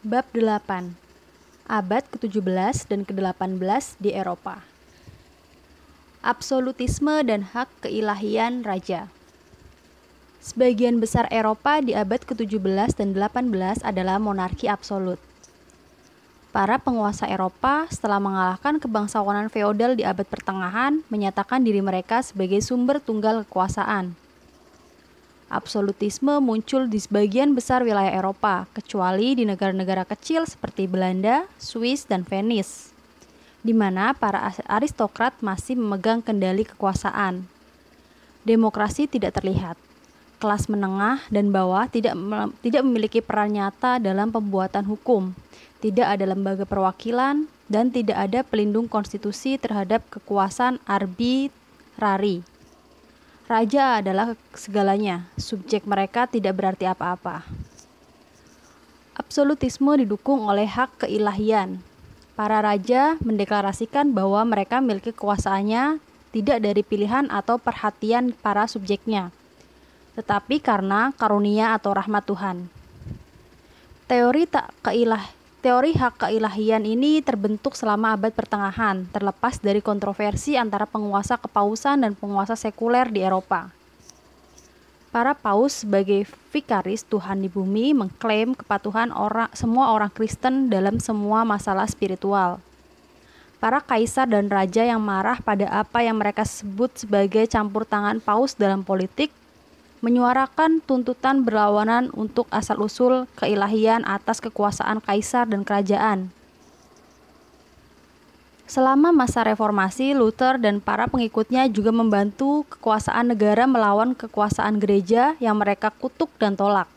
Bab 8. Abad ke-17 dan ke-18 di Eropa. Absolutisme dan hak keilahian raja. Sebagian besar Eropa di abad ke-17 dan 18 adalah monarki absolut. Para penguasa Eropa setelah mengalahkan kebangsawanan feodal di abad pertengahan menyatakan diri mereka sebagai sumber tunggal kekuasaan. Absolutisme muncul di sebagian besar wilayah Eropa, kecuali di negara-negara kecil seperti Belanda, Swiss, dan Venice, di mana para aristokrat masih memegang kendali kekuasaan. Demokrasi tidak terlihat. Kelas menengah dan bawah tidak memiliki peran nyata dalam pembuatan hukum, tidak ada lembaga perwakilan, dan tidak ada pelindung konstitusi terhadap kekuasaan arbitrari. Raja adalah segalanya, subjek mereka tidak berarti apa-apa. Absolutisme didukung oleh hak keilahian. Para raja mendeklarasikan bahwa mereka memiliki kekuasaannya tidak dari pilihan atau perhatian para subjeknya, tetapi karena karunia atau rahmat Tuhan. Teori hak keilahian ini terbentuk selama abad pertengahan, terlepas dari kontroversi antara penguasa kepausan dan penguasa sekuler di Eropa. Para paus sebagai vikaris Tuhan di bumi mengklaim kepatuhan semua orang Kristen dalam semua masalah spiritual. Para kaisar dan raja yang marah pada apa yang mereka sebut sebagai campur tangan paus dalam politik menyuarakan tuntutan berlawanan untuk asal-usul keilahian atas kekuasaan kaisar dan kerajaan. Selama masa reformasi, Luther dan para pengikutnya juga membantu kekuasaan negara melawan kekuasaan gereja yang mereka kutuk dan tolak.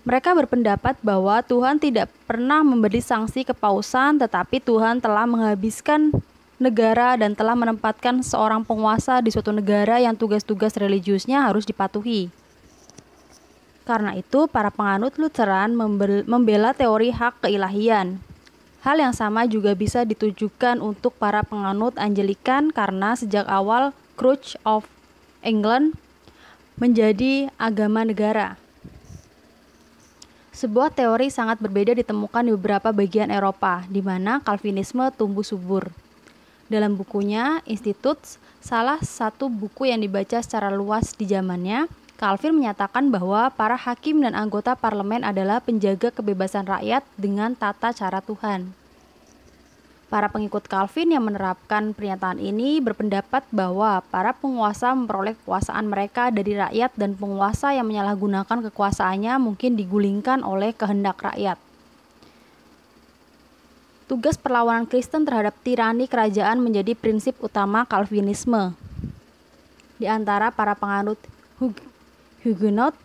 Mereka berpendapat bahwa Tuhan tidak pernah memberi sanksi kepausan, tetapi Tuhan telah menghabiskan negara dan telah menempatkan seorang penguasa di suatu negara yang tugas-tugas religiusnya harus dipatuhi. Karena itu, para penganut Lutheran membela teori hak keilahian. Hal yang sama juga bisa ditujukan untuk para penganut Anglikan karena sejak awal Church of England menjadi agama negara. Sebuah teori sangat berbeda ditemukan di beberapa bagian Eropa, di mana Calvinisme tumbuh subur. Dalam bukunya, Institutes, salah satu buku yang dibaca secara luas di zamannya, Calvin menyatakan bahwa para hakim dan anggota parlemen adalah penjaga kebebasan rakyat dengan tata cara Tuhan. Para pengikut Calvin yang menerapkan pernyataan ini berpendapat bahwa para penguasa memperoleh kekuasaan mereka dari rakyat dan penguasa yang menyalahgunakan kekuasaannya mungkin digulingkan oleh kehendak rakyat. Tugas perlawanan Kristen terhadap tirani kerajaan menjadi prinsip utama Calvinisme. Di antara para penganut Huguenot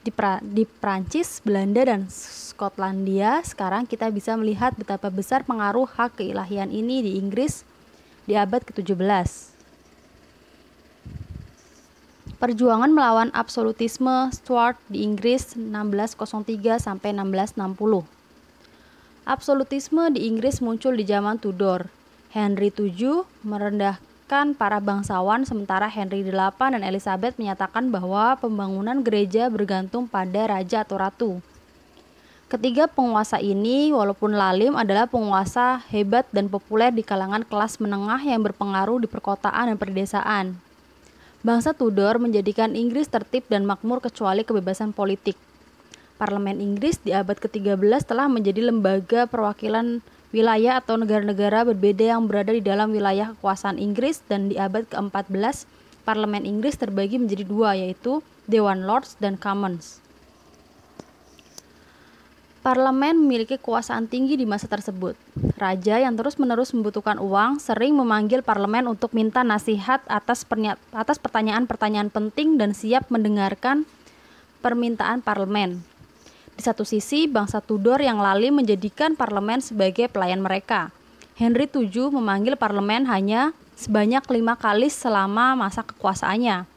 di Prancis, Belanda, dan Skotlandia, sekarang kita bisa melihat betapa besar pengaruh hak keilahian ini di Inggris di abad ke-17. Perjuangan melawan absolutisme Stuart di Inggris 1603 sampai 1660. Absolutisme di Inggris muncul di zaman Tudor. Henry VII merendahkan para bangsawan, sementara Henry VIII dan Elizabeth menyatakan bahwa pembangunan gereja bergantung pada raja atau ratu. Ketiga penguasa ini, walaupun lalim, adalah penguasa hebat dan populer di kalangan kelas menengah yang berpengaruh di perkotaan dan perdesaan. Bangsa Tudor menjadikan Inggris tertib dan makmur kecuali kebebasan politik. Parlemen Inggris di abad ke-13 telah menjadi lembaga perwakilan wilayah atau negara-negara berbeda yang berada di dalam wilayah kekuasaan Inggris, dan di abad ke-14 Parlemen Inggris terbagi menjadi dua, yaitu Dewan Lords dan Commons. Parlemen memiliki kekuasaan tinggi di masa tersebut. Raja yang terus-menerus membutuhkan uang sering memanggil parlemen untuk minta nasihat atas pertanyaan-pertanyaan penting dan siap mendengarkan permintaan parlemen. Di satu sisi, bangsa Tudor yang lalim menjadikan parlemen sebagai pelayan mereka. Henry VII memanggil parlemen hanya sebanyak 5 kali selama masa kekuasaannya.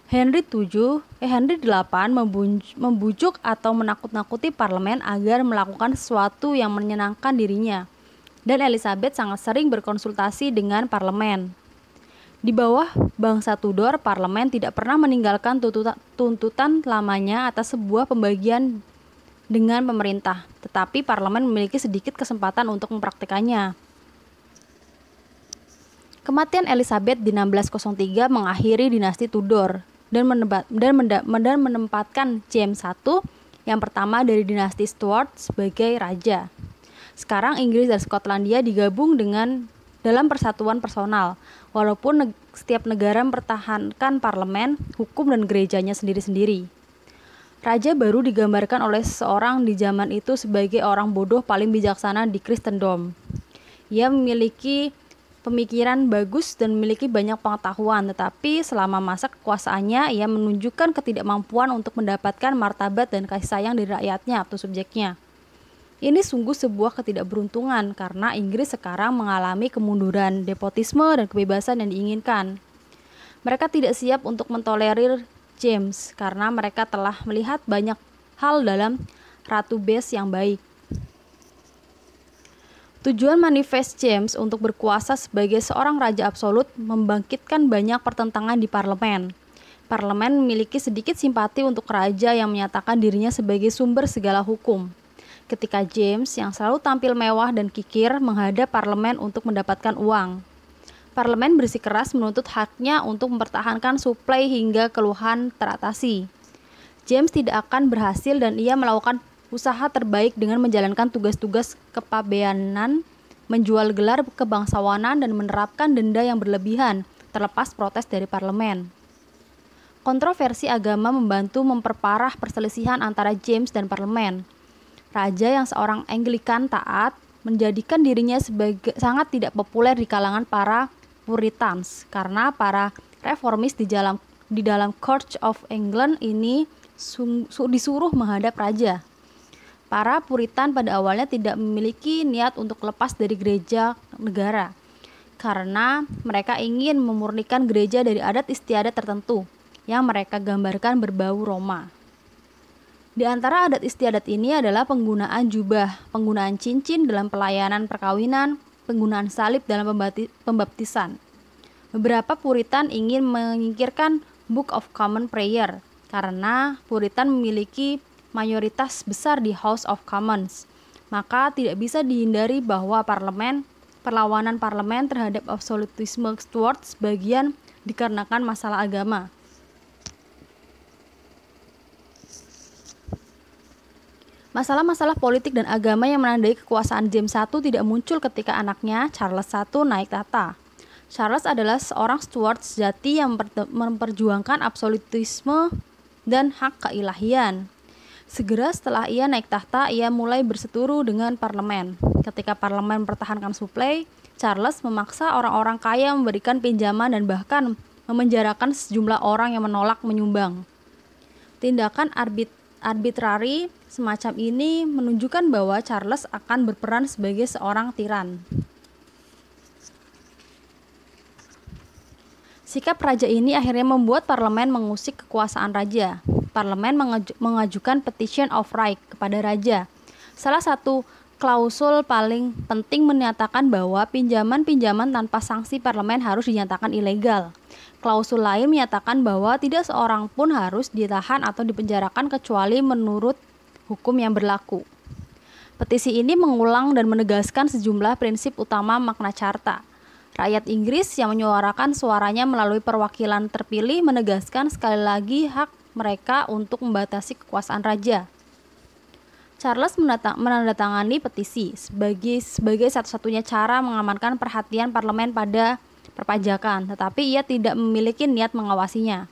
Henry VIII membujuk atau menakut-nakuti parlemen agar melakukan sesuatu yang menyenangkan dirinya. Dan Elizabeth sangat sering berkonsultasi dengan parlemen. Di bawah bangsa Tudor, parlemen tidak pernah meninggalkan tuntutan lamanya atas sebuah pembagian dengan pemerintah, tetapi parlemen memiliki sedikit kesempatan untuk mempraktikannya. Kematian Elizabeth di 1603 mengakhiri dinasti Tudor dan menempatkan James I yang pertama dari dinasti Stuart sebagai raja. Sekarang Inggris dan Skotlandia digabung dalam persatuan personal, walaupun setiap negara mempertahankan parlemen, hukum, dan gerejanya sendiri-sendiri. Raja baru digambarkan oleh seorang di zaman itu sebagai orang bodoh paling bijaksana di Kristendom. Ia memiliki pemikiran bagus dan memiliki banyak pengetahuan, tetapi selama masa kekuasaannya ia menunjukkan ketidakmampuan untuk mendapatkan martabat dan kasih sayang dari rakyatnya atau subjeknya. Ini sungguh sebuah ketidakberuntungan karena Inggris sekarang mengalami kemunduran, nepotisme, dan kebebasan yang diinginkan. Mereka tidak siap untuk mentolerir James karena mereka telah melihat banyak hal dalam Ratu Bess yang baik. Tujuan manifest James untuk berkuasa sebagai seorang raja absolut membangkitkan banyak pertentangan di parlemen. Parlemen memiliki sedikit simpati untuk raja yang menyatakan dirinya sebagai sumber segala hukum. Ketika James yang selalu tampil mewah dan kikir menghadap parlemen untuk mendapatkan uang. Parlemen bersikeras menuntut haknya untuk mempertahankan suplai hingga keluhan teratasi. James tidak akan berhasil dan ia melakukan usaha terbaik dengan menjalankan tugas-tugas kepabeanan, menjual gelar kebangsawanan, dan menerapkan denda yang berlebihan, terlepas protes dari parlemen. Kontroversi agama membantu memperparah perselisihan antara James dan parlemen. Raja yang seorang Anglikan taat menjadikan dirinya sebagai sangat tidak populer di kalangan para Puritans karena para reformis di dalam Court of England ini disuruh menghadap raja. Para Puritan pada awalnya tidak memiliki niat untuk lepas dari gereja negara karena mereka ingin memurnikan gereja dari adat istiadat tertentu yang mereka gambarkan berbau Roma. Di antara adat istiadat ini adalah penggunaan jubah, penggunaan cincin dalam pelayanan perkawinan, penggunaan salib dalam pembaptisan. Beberapa Puritan ingin menyingkirkan Book of Common Prayer karena Puritan memiliki mayoritas besar di House of Commons. Maka tidak bisa dihindari bahwa perlawanan parlemen terhadap absolutisme Stuart sebagian dikarenakan masalah agama. Masalah-masalah politik dan agama yang menandai kekuasaan James I tidak muncul ketika anaknya Charles I naik tahta. Charles adalah seorang Stuart sejati yang memperjuangkan absolutisme dan hak keilahian. Segera setelah ia naik tahta, ia mulai berseteru dengan parlemen. Ketika parlemen mempertahankan suplai, Charles memaksa orang-orang kaya memberikan pinjaman dan bahkan memenjarakan sejumlah orang yang menolak menyumbang. Tindakan arbitrari semacam ini menunjukkan bahwa Charles akan berperan sebagai seorang tiran. Sikap raja ini akhirnya membuat parlemen mengusik kekuasaan raja. Parlemen mengajukan petition of right kepada raja. Salah satu klausul paling penting menyatakan bahwa pinjaman-pinjaman tanpa sanksi parlemen harus dinyatakan ilegal. Klausul lain menyatakan bahwa tidak seorang pun harus ditahan atau dipenjarakan kecuali menurut hukum yang berlaku. Petisi ini mengulang dan menegaskan sejumlah prinsip utama Magna Carta. Rakyat Inggris yang menyuarakan suaranya melalui perwakilan terpilih menegaskan sekali lagi hak mereka untuk membatasi kekuasaan raja. Charles menandatangani petisi sebagai satu-satunya cara mengamankan perhatian parlemen pada perpajakan, tetapi ia tidak memiliki niat mengawasinya.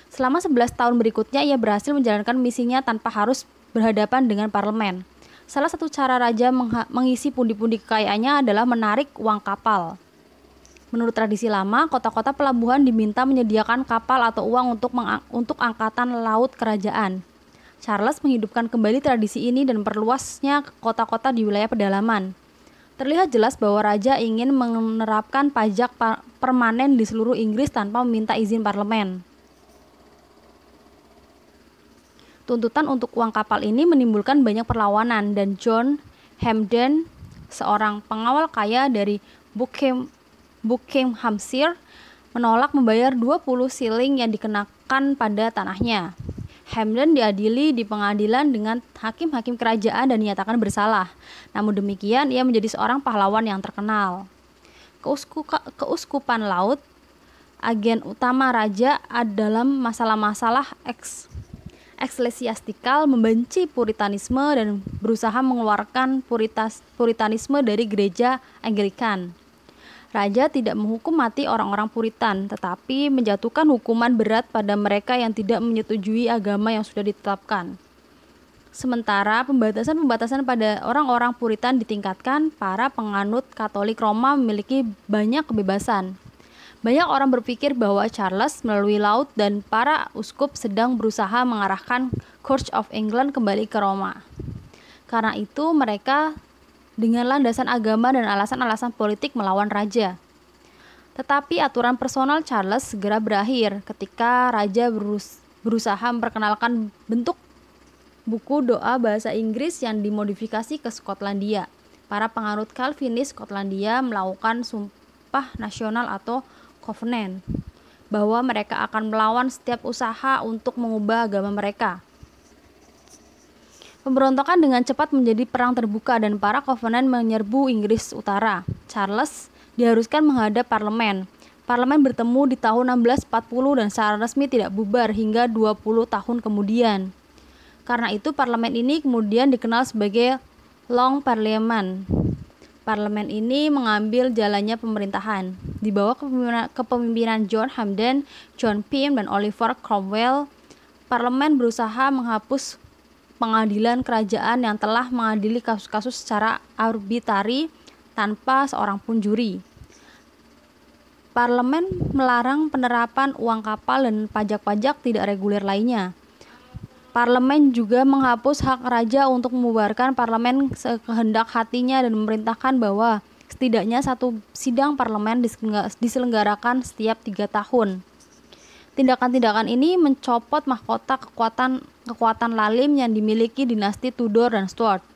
Selama 11 tahun berikutnya ia berhasil menjalankan misinya tanpa harus berhadapan dengan parlemen. Salah satu cara raja mengisi pundi-pundi kekayaannya adalah menarik uang kapal. Menurut tradisi lama, kota-kota pelabuhan diminta menyediakan kapal atau uang untuk angkatan laut kerajaan. Charles menghidupkan kembali tradisi ini dan memperluasnya ke kota-kota di wilayah pedalaman. Terlihat jelas bahwa raja ingin menerapkan pajak permanen di seluruh Inggris tanpa meminta izin parlemen. Tuntutan untuk uang kapal ini menimbulkan banyak perlawanan dan John Hampden, seorang pengawal kaya dari Buckinghamshire, menolak membayar 20 shilling yang dikenakan pada tanahnya. Hamden diadili di pengadilan dengan hakim-hakim kerajaan dan dinyatakan bersalah. Namun demikian, ia menjadi seorang pahlawan yang terkenal. Keuskupan Laut, agen utama raja dalam masalah-masalah eklesiastikal, membenci Puritanisme dan berusaha mengeluarkan Puritanisme dari gereja Anglikan. Raja tidak menghukum mati orang-orang Puritan, tetapi menjatuhkan hukuman berat pada mereka yang tidak menyetujui agama yang sudah ditetapkan. Sementara pembatasan-pembatasan pada orang-orang Puritan ditingkatkan, para penganut Katolik Roma memiliki banyak kebebasan. Banyak orang berpikir bahwa Charles melalui laut dan para uskup sedang berusaha mengarahkan Church of England kembali ke Roma. Karena itu mereka dengan landasan agama dan alasan-alasan politik melawan raja. Tetapi aturan personal Charles segera berakhir ketika raja berusaha memperkenalkan bentuk buku doa bahasa Inggris yang dimodifikasi ke Skotlandia. Para penganut Calvinis Skotlandia melakukan sumpah nasional atau covenant bahwa mereka akan melawan setiap usaha untuk mengubah agama mereka. Pemberontakan dengan cepat menjadi perang terbuka dan para Covenant menyerbu Inggris Utara. Charles diharuskan menghadap parlemen. Parlemen bertemu di tahun 1640 dan secara resmi tidak bubar hingga 20 tahun kemudian. Karena itu parlemen ini kemudian dikenal sebagai Long Parliament. Parlemen ini mengambil jalannya pemerintahan. Di bawah kepemimpinan John Hampden, John Pym, dan Oliver Cromwell, parlemen berusaha menghapus pengadilan kerajaan yang telah mengadili kasus-kasus secara arbitrari tanpa seorang pun juri. Parlemen melarang penerapan uang kapal dan pajak-pajak tidak reguler lainnya. Parlemen juga menghapus hak raja untuk membubarkan parlemen sekehendak hatinya dan memerintahkan bahwa setidaknya satu sidang parlemen diselenggarakan setiap 3 tahun. Tindakan-tindakan ini mencopot mahkota kekuatan lalim yang dimiliki dinasti Tudor dan Stuart.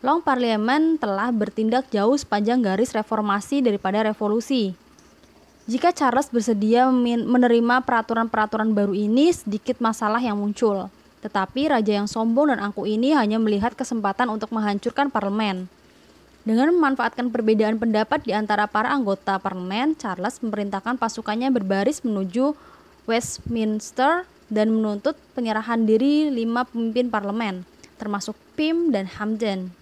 Long Parliament telah bertindak jauh sepanjang garis reformasi daripada revolusi. Jika Charles bersedia menerima peraturan-peraturan baru ini, sedikit masalah yang muncul. Tetapi raja yang sombong dan angkuh ini hanya melihat kesempatan untuk menghancurkan parlemen. Dengan memanfaatkan perbedaan pendapat di antara para anggota parlemen, Charles memerintahkan pasukannya berbaris menuju Westminster dan menuntut penyerahan diri 5 pemimpin parlemen, termasuk Pym dan Hampden.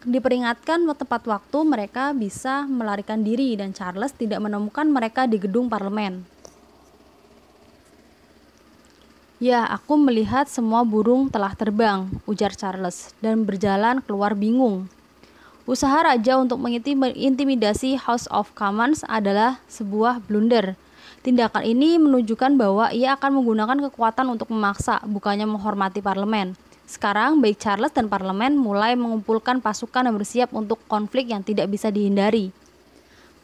Diperingatkan tepat waktu mereka bisa melarikan diri dan Charles tidak menemukan mereka di gedung parlemen. "Ya, aku melihat semua burung telah terbang," ujar Charles, dan berjalan keluar bingung. Usaha raja untuk mengintimidasi House of Commons adalah sebuah blunder. Tindakan ini menunjukkan bahwa ia akan menggunakan kekuatan untuk memaksa, bukannya menghormati parlemen. Sekarang, baik Charles dan parlemen mulai mengumpulkan pasukan yang bersiap untuk konflik yang tidak bisa dihindari.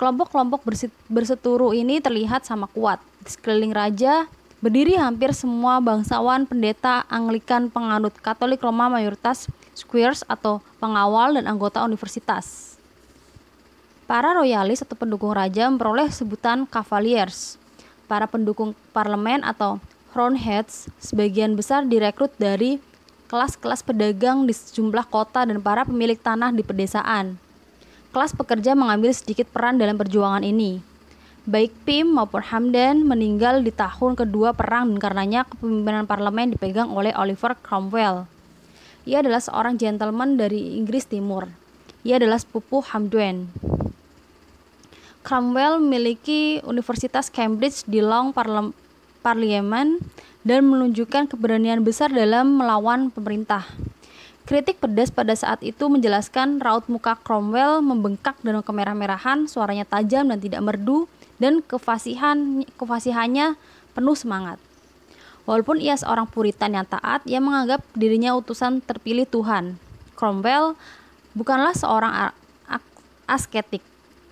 Kelompok-kelompok berseteru ini terlihat sama kuat. Di sekeliling raja berdiri hampir semua bangsawan, pendeta, Anglikan, penganut Katolik Roma mayoritas, squires atau pengawal, dan anggota universitas. Para royalis atau pendukung raja memperoleh sebutan cavaliers. Para pendukung parlemen atau roundheads sebagian besar direkrut dari kelas-kelas pedagang di sejumlah kota dan para pemilik tanah di pedesaan. Kelas pekerja mengambil sedikit peran dalam perjuangan ini. Baik Pym maupun Hampden meninggal di tahun kedua perang dan karenanya kepemimpinan parlemen dipegang oleh Oliver Cromwell. Ia adalah seorang gentleman dari Inggris Timur. Ia adalah sepupu Hampden. Cromwell memiliki Universitas Cambridge di Long Parliament dan menunjukkan keberanian besar dalam melawan pemerintah. Kritik pedas pada saat itu menjelaskan raut muka Cromwell membengkak dan kemerah-merahan, suaranya tajam dan tidak merdu, dan kefasihannya penuh semangat. Walaupun ia seorang Puritan yang taat, ia menganggap dirinya utusan terpilih Tuhan. Cromwell bukanlah seorang asketik.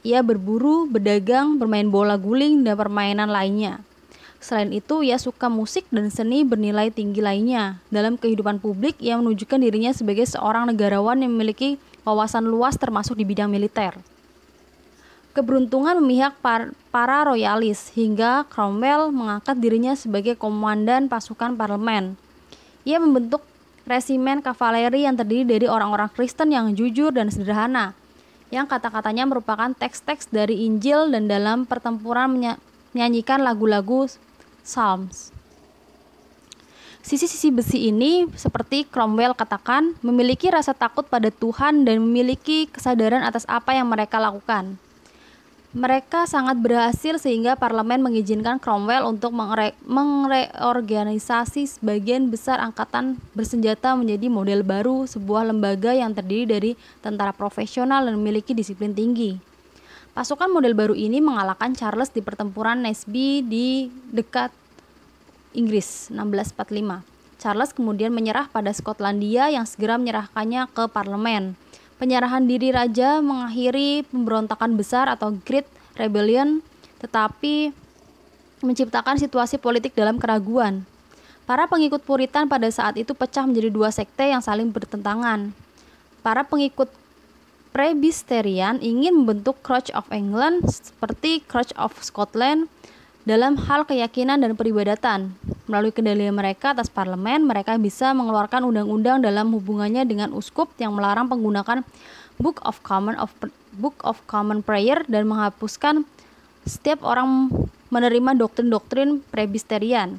Ia berburu, berdagang, bermain bola guling, dan permainan lainnya. Selain itu, ia suka musik dan seni bernilai tinggi lainnya. Dalam kehidupan publik, ia menunjukkan dirinya sebagai seorang negarawan yang memiliki wawasan luas termasuk di bidang militer. Keberuntungan memihak para royalis hingga Cromwell mengangkat dirinya sebagai komandan pasukan parlemen. Ia membentuk resimen kavaleri yang terdiri dari orang-orang Kristen yang jujur dan sederhana, yang kata-katanya merupakan teks-teks dari Injil dan dalam pertempuran menyanyikan lagu-lagu Psalms. Sisi-sisi besi ini, seperti Cromwell katakan, memiliki rasa takut pada Tuhan dan memiliki kesadaran atas apa yang mereka lakukan. Mereka sangat berhasil sehingga parlemen mengizinkan Cromwell untuk mengreorganisasi sebagian besar angkatan bersenjata menjadi model baru, sebuah lembaga yang terdiri dari tentara profesional dan memiliki disiplin tinggi. Pasukan model baru ini mengalahkan Charles di pertempuran Naseby di dekat Inggris 1645. Charles kemudian menyerah pada Skotlandia yang segera menyerahkannya ke parlemen. Penyerahan diri raja mengakhiri pemberontakan besar atau Great Rebellion, tetapi menciptakan situasi politik dalam keraguan. Para pengikut Puritan pada saat itu pecah menjadi dua sekte yang saling bertentangan. Para pengikut Presbyterian ingin membentuk Church of England seperti Church of Scotland dalam hal keyakinan dan peribadatan. Melalui kendali mereka atas parlemen, mereka bisa mengeluarkan undang-undang dalam hubungannya dengan uskup yang melarang penggunaan Book of Common Prayer dan menghapuskan setiap orang menerima doktrin-doktrin Presbyterian.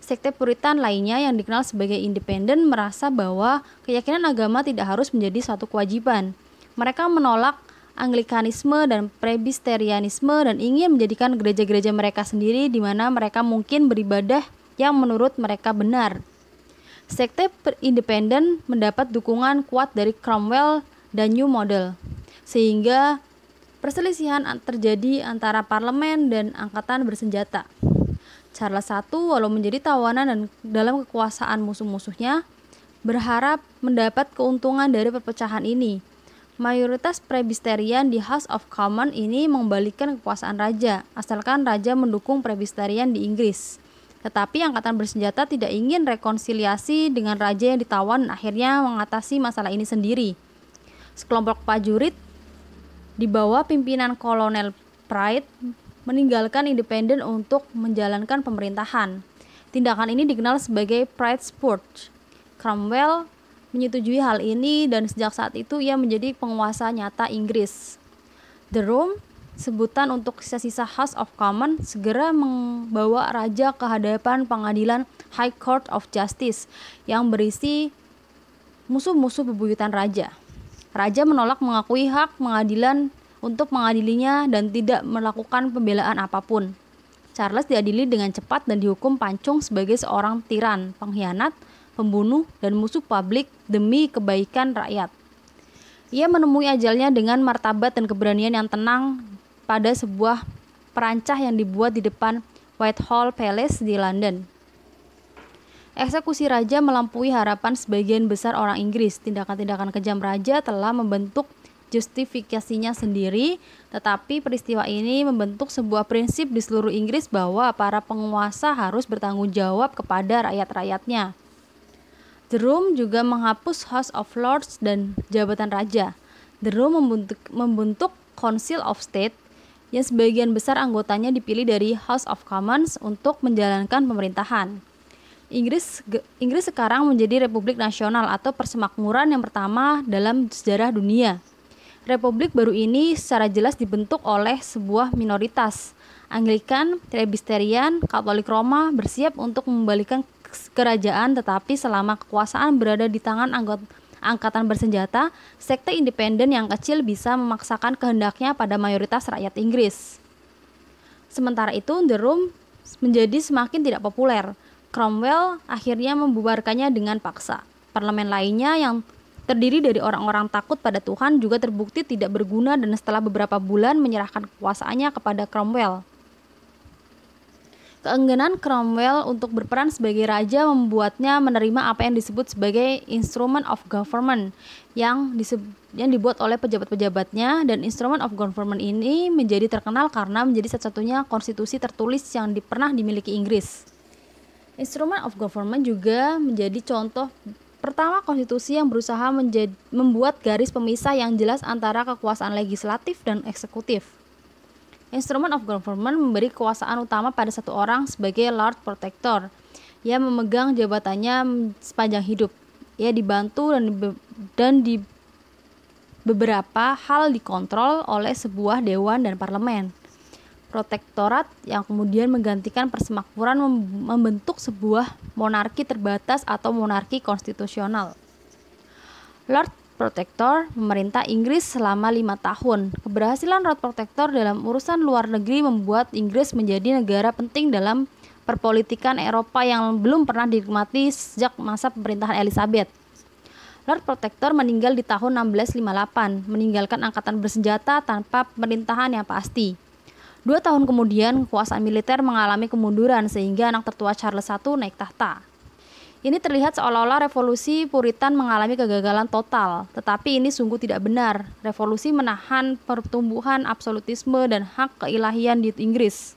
Sekte Puritan lainnya yang dikenal sebagai independen merasa bahwa keyakinan agama tidak harus menjadi suatu kewajiban. Mereka menolak Anglikanisme dan Presbyterianisme dan ingin menjadikan gereja-gereja mereka sendiri di mana mereka mungkin beribadah yang menurut mereka benar. Sekte independen mendapat dukungan kuat dari Cromwell dan New Model, sehingga perselisihan terjadi antara parlemen dan angkatan bersenjata. Charles I, walau menjadi tawanan dan dalam kekuasaan musuh-musuhnya, berharap mendapat keuntungan dari perpecahan ini. Mayoritas Presbyterian di House of Commons ini mengembalikan kekuasaan raja, asalkan raja mendukung Presbyterian di Inggris. Tetapi angkatan bersenjata tidak ingin rekonsiliasi dengan raja yang ditawan dan akhirnya mengatasi masalah ini sendiri. Sekelompok prajurit di bawah pimpinan Kolonel Pride meninggalkan independen untuk menjalankan pemerintahan. Tindakan ini dikenal sebagai Pride's Purge. Cromwell menyetujui hal ini dan sejak saat itu ia menjadi penguasa nyata Inggris. The Room, sebutan untuk sisa-sisa House of Commons, segera membawa raja ke hadapan pengadilan High Court of Justice yang berisi musuh-musuh bebuyutan raja. Raja menolak mengakui hak pengadilan untuk mengadilinya dan tidak melakukan pembelaan apapun. Charles diadili dengan cepat dan dihukum pancung sebagai seorang tiran, pengkhianat, pembunuh, dan musuh publik demi kebaikan rakyat. Ia menemui ajalnya dengan martabat dan keberanian yang tenang pada sebuah perancah yang dibuat di depan Whitehall Palace di London. Eksekusi raja melampaui harapan sebagian besar orang Inggris. Tindakan-tindakan kejam raja telah membentuk justifikasinya sendiri, tetapi peristiwa ini membentuk sebuah prinsip di seluruh Inggris bahwa para penguasa harus bertanggung jawab kepada rakyat-rakyatnya. The Room juga menghapus House of Lords dan jabatan raja. The Room membentuk Council of State yang sebagian besar anggotanya dipilih dari House of Commons untuk menjalankan pemerintahan. Inggris sekarang menjadi Republik Nasional atau persemakmuran yang pertama dalam sejarah dunia. Republik baru ini secara jelas dibentuk oleh sebuah minoritas. Anglikan, Presbyterian, Katolik Roma bersiap untuk membalikan kerajaan, tetapi selama kekuasaan berada di tangan angkatan bersenjata, sekte independen yang kecil bisa memaksakan kehendaknya pada mayoritas rakyat Inggris. Sementara itu, The Room menjadi semakin tidak populer. Cromwell akhirnya membubarkannya dengan paksa. Parlemen lainnya yang terdiri dari orang-orang takut pada Tuhan juga terbukti tidak berguna dan setelah beberapa bulan menyerahkan kekuasaannya kepada Cromwell. Keengganan Cromwell untuk berperan sebagai raja membuatnya menerima apa yang disebut sebagai Instrument of Government yang dibuat oleh pejabat-pejabatnya, dan Instrument of Government ini menjadi terkenal karena menjadi satu-satunya konstitusi tertulis yang pernah dimiliki Inggris. Instrument of Government juga menjadi contoh pertama konstitusi yang berusaha membuat garis pemisah yang jelas antara kekuasaan legislatif dan eksekutif. Instrument of government memberi kekuasaan utama pada satu orang sebagai Lord Protector. Ia memegang jabatannya sepanjang hidup. Ia dibantu dan di beberapa hal dikontrol oleh sebuah dewan dan parlemen. Protektorat yang kemudian menggantikan persemakmuran membentuk sebuah monarki terbatas atau monarki konstitusional. Lord Protector memerintah Inggris selama 5 tahun. Keberhasilan Lord Protector dalam urusan luar negeri membuat Inggris menjadi negara penting dalam perpolitikan Eropa yang belum pernah dinikmati sejak masa pemerintahan Elizabeth. Lord Protector meninggal di tahun 1658, meninggalkan angkatan bersenjata tanpa pemerintahan yang pasti. 2 tahun kemudian, kekuasaan militer mengalami kemunduran sehingga anak tertua Charles I naik tahta. Ini terlihat seolah-olah revolusi Puritan mengalami kegagalan total, tetapi ini sungguh tidak benar. Revolusi menahan pertumbuhan absolutisme dan hak keilahian di Inggris.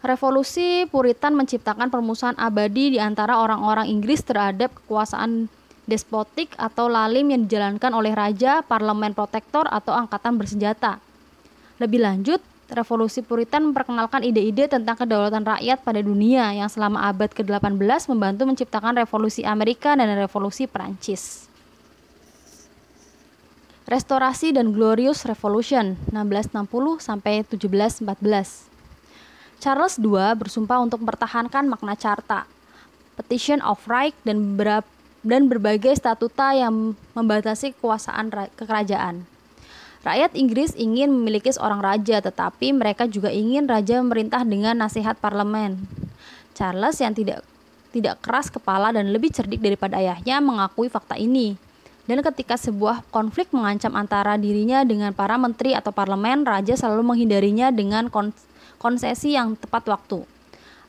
Revolusi Puritan menciptakan permusuhan abadi di antara orang-orang Inggris terhadap kekuasaan despotik atau lalim yang dijalankan oleh raja, parlemen protektor, atau angkatan bersenjata. Lebih lanjut, Revolusi Puritan memperkenalkan ide-ide tentang kedaulatan rakyat pada dunia yang selama abad ke-18 membantu menciptakan Revolusi Amerika dan Revolusi Perancis. Restorasi dan Glorious Revolution 1660 sampai 1714. Charles II bersumpah untuk mempertahankan Magna Carta, Petition of Right, dan berbagai statuta yang membatasi kekuasaan kerajaan. Rakyat Inggris ingin memiliki seorang raja, tetapi mereka juga ingin raja memerintah dengan nasihat parlemen. Charles yang tidak keras kepala dan lebih cerdik daripada ayahnya mengakui fakta ini. Dan ketika sebuah konflik mengancam antara dirinya dengan para menteri atau parlemen, raja selalu menghindarinya dengan konsesi yang tepat waktu.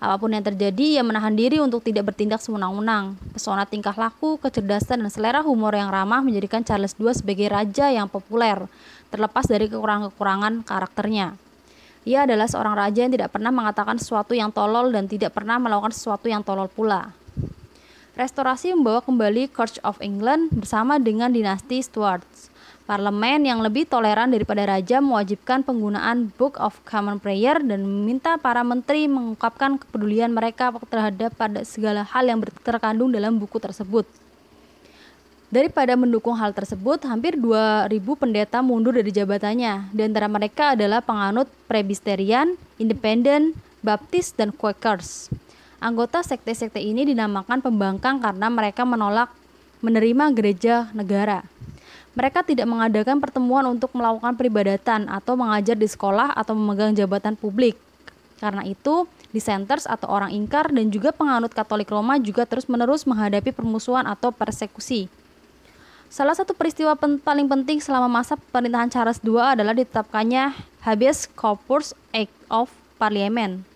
Apapun yang terjadi, ia menahan diri untuk tidak bertindak sewenang-wenang. Pesona tingkah laku, kecerdasan, dan selera humor yang ramah menjadikan Charles II sebagai raja yang populer, terlepas dari kekurangan karakternya. Ia adalah seorang raja yang tidak pernah mengatakan sesuatu yang tolol dan tidak pernah melakukan sesuatu yang tolol pula. Restorasi membawa kembali Church of England bersama dengan dinasti Stuarts. Parlemen yang lebih toleran daripada raja mewajibkan penggunaan Book of Common Prayer dan meminta para menteri mengungkapkan kepedulian mereka terhadap pada segala hal yang terkandung dalam buku tersebut. Daripada mendukung hal tersebut, hampir 2.000 pendeta mundur dari jabatannya. Di antara mereka adalah penganut Presbyterian, Independent, Baptist, dan Quakers. Anggota sekte-sekte ini dinamakan pembangkang karena mereka menolak menerima gereja negara. Mereka tidak mengadakan pertemuan untuk melakukan peribadatan atau mengajar di sekolah atau memegang jabatan publik. Karena itu, dissenters atau orang ingkar dan juga penganut Katolik Roma juga terus-menerus menghadapi permusuhan atau persekusi. Salah satu peristiwa paling penting selama masa pemerintahan Charles II adalah ditetapkannya Habeas Corpus Act of Parliament.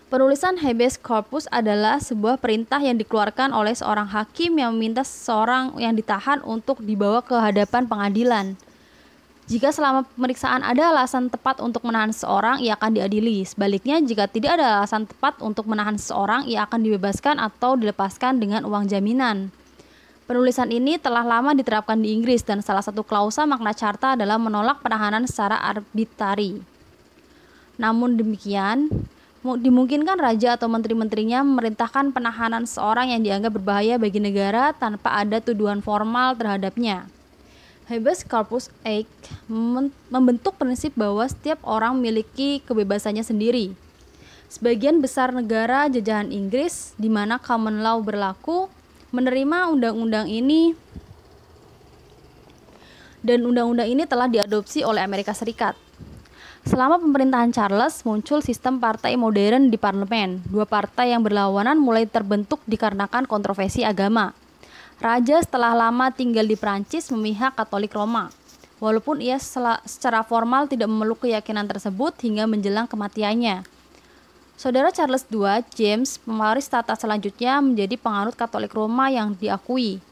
Penulisan habeas corpus adalah sebuah perintah yang dikeluarkan oleh seorang hakim yang meminta seseorang yang ditahan untuk dibawa ke hadapan pengadilan. Jika selama pemeriksaan ada alasan tepat untuk menahan seseorang, ia akan diadili. Sebaliknya, jika tidak ada alasan tepat untuk menahan seseorang, ia akan dibebaskan atau dilepaskan dengan uang jaminan. Penulisan ini telah lama diterapkan di Inggris dan salah satu klausa Magna Carta adalah menolak penahanan secara arbitrari. Namun demikian, dimungkinkan raja atau menteri-menterinya memerintahkan penahanan seseorang yang dianggap berbahaya bagi negara tanpa ada tuduhan formal terhadapnya. Habeas Corpus Act membentuk prinsip bahwa setiap orang memiliki kebebasannya sendiri. Sebagian besar negara jajahan Inggris, di mana common law berlaku, menerima undang-undang ini, dan undang-undang ini telah diadopsi oleh Amerika Serikat. Selama pemerintahan Charles, muncul sistem partai modern di parlemen. 2 partai yang berlawanan mulai terbentuk dikarenakan kontroversi agama. Raja setelah lama tinggal di Prancis memihak Katolik Roma, walaupun ia secara formal tidak memeluk keyakinan tersebut hingga menjelang kematiannya. Saudara Charles II, James, pewaris tahta selanjutnya menjadi penganut Katolik Roma yang diakui,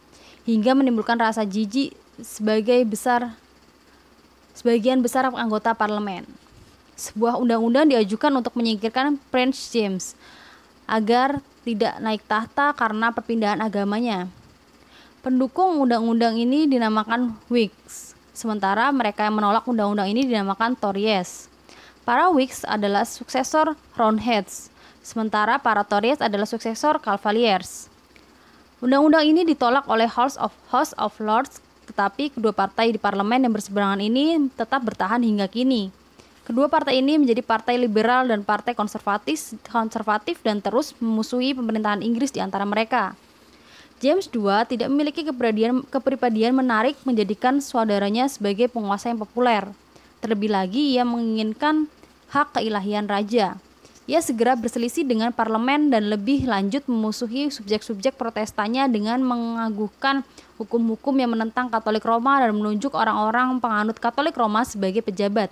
hingga menimbulkan rasa jijik sebagian besar anggota parlemen. Sebuah undang-undang diajukan untuk menyingkirkan Prince James agar tidak naik tahta karena perpindahan agamanya. Pendukung undang-undang ini dinamakan Whigs, sementara mereka yang menolak undang-undang ini dinamakan Tories. Para Whigs adalah suksesor Roundheads, sementara para Tories adalah suksesor Cavaliers. Undang-undang ini ditolak oleh House of Lords, tetapi kedua partai di parlemen yang berseberangan ini tetap bertahan hingga kini. Kedua partai ini menjadi partai liberal dan partai konservatif dan terus memusuhi pemerintahan Inggris di antara mereka. James II tidak memiliki kepribadian menarik menjadikan saudaranya sebagai penguasa yang populer. Terlebih lagi, ia menginginkan hak keilahian raja. Ia segera berselisih dengan parlemen dan lebih lanjut memusuhi subjek-subjek protestannya dengan mengaguhkan hukum-hukum yang menentang Katolik Roma dan menunjuk orang-orang penganut Katolik Roma sebagai pejabat.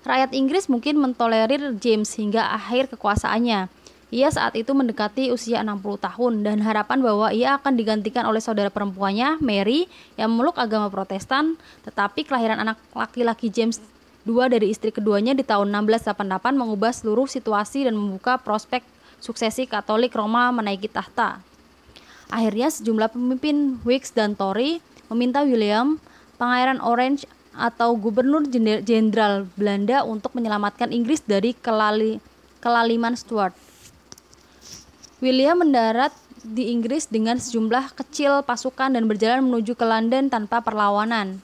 Rakyat Inggris mungkin mentolerir James hingga akhir kekuasaannya. Ia saat itu mendekati usia 60 tahun dan harapan bahwa ia akan digantikan oleh saudara perempuannya, Mary, yang memeluk agama Protestan, tetapi kelahiran anak laki-laki James II dari istri keduanya di tahun 1688 mengubah seluruh situasi dan membuka prospek suksesi Katolik Roma menaiki tahta. Akhirnya sejumlah pemimpin Whigs dan Tory meminta William, Pangeran Orange atau Gubernur Jenderal Belanda untuk menyelamatkan Inggris dari kelaliman Stuart. William mendarat di Inggris dengan sejumlah kecil pasukan dan berjalan menuju ke London tanpa perlawanan.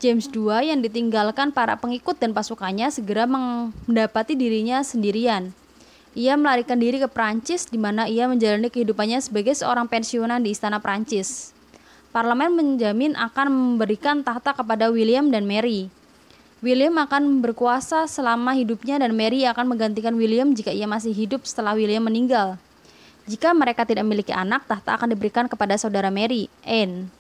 James II yang ditinggalkan para pengikut dan pasukannya segera mendapati dirinya sendirian. Ia melarikan diri ke Prancis di mana ia menjalani kehidupannya sebagai seorang pensiunan di istana Prancis. Parlemen menjamin akan memberikan tahta kepada William dan Mary. William akan berkuasa selama hidupnya dan Mary akan menggantikan William jika ia masih hidup setelah William meninggal. Jika mereka tidak memiliki anak, tahta akan diberikan kepada saudara Mary, Anne.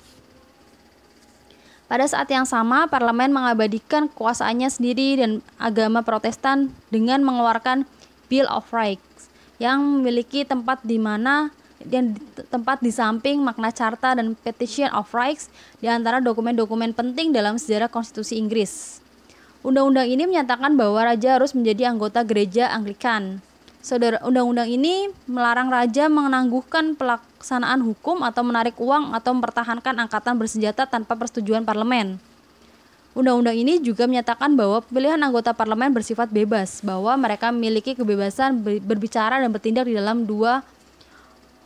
Pada saat yang sama, parlemen mengabadikan kekuasaannya sendiri dan agama Protestan dengan mengeluarkan Bill of Rights yang memiliki tempat di samping Magna Carta dan Petition of Rights di antara dokumen-dokumen penting dalam sejarah konstitusi Inggris. Undang-undang ini menyatakan bahwa raja harus menjadi anggota gereja Anglikan. Undang-undang ini melarang raja menangguhkan pelaksanaan hukum atau menarik uang atau mempertahankan angkatan bersenjata tanpa persetujuan parlemen. Undang-undang ini juga menyatakan bahwa pemilihan anggota parlemen bersifat bebas, bahwa mereka memiliki kebebasan berbicara dan bertindak di dalam dua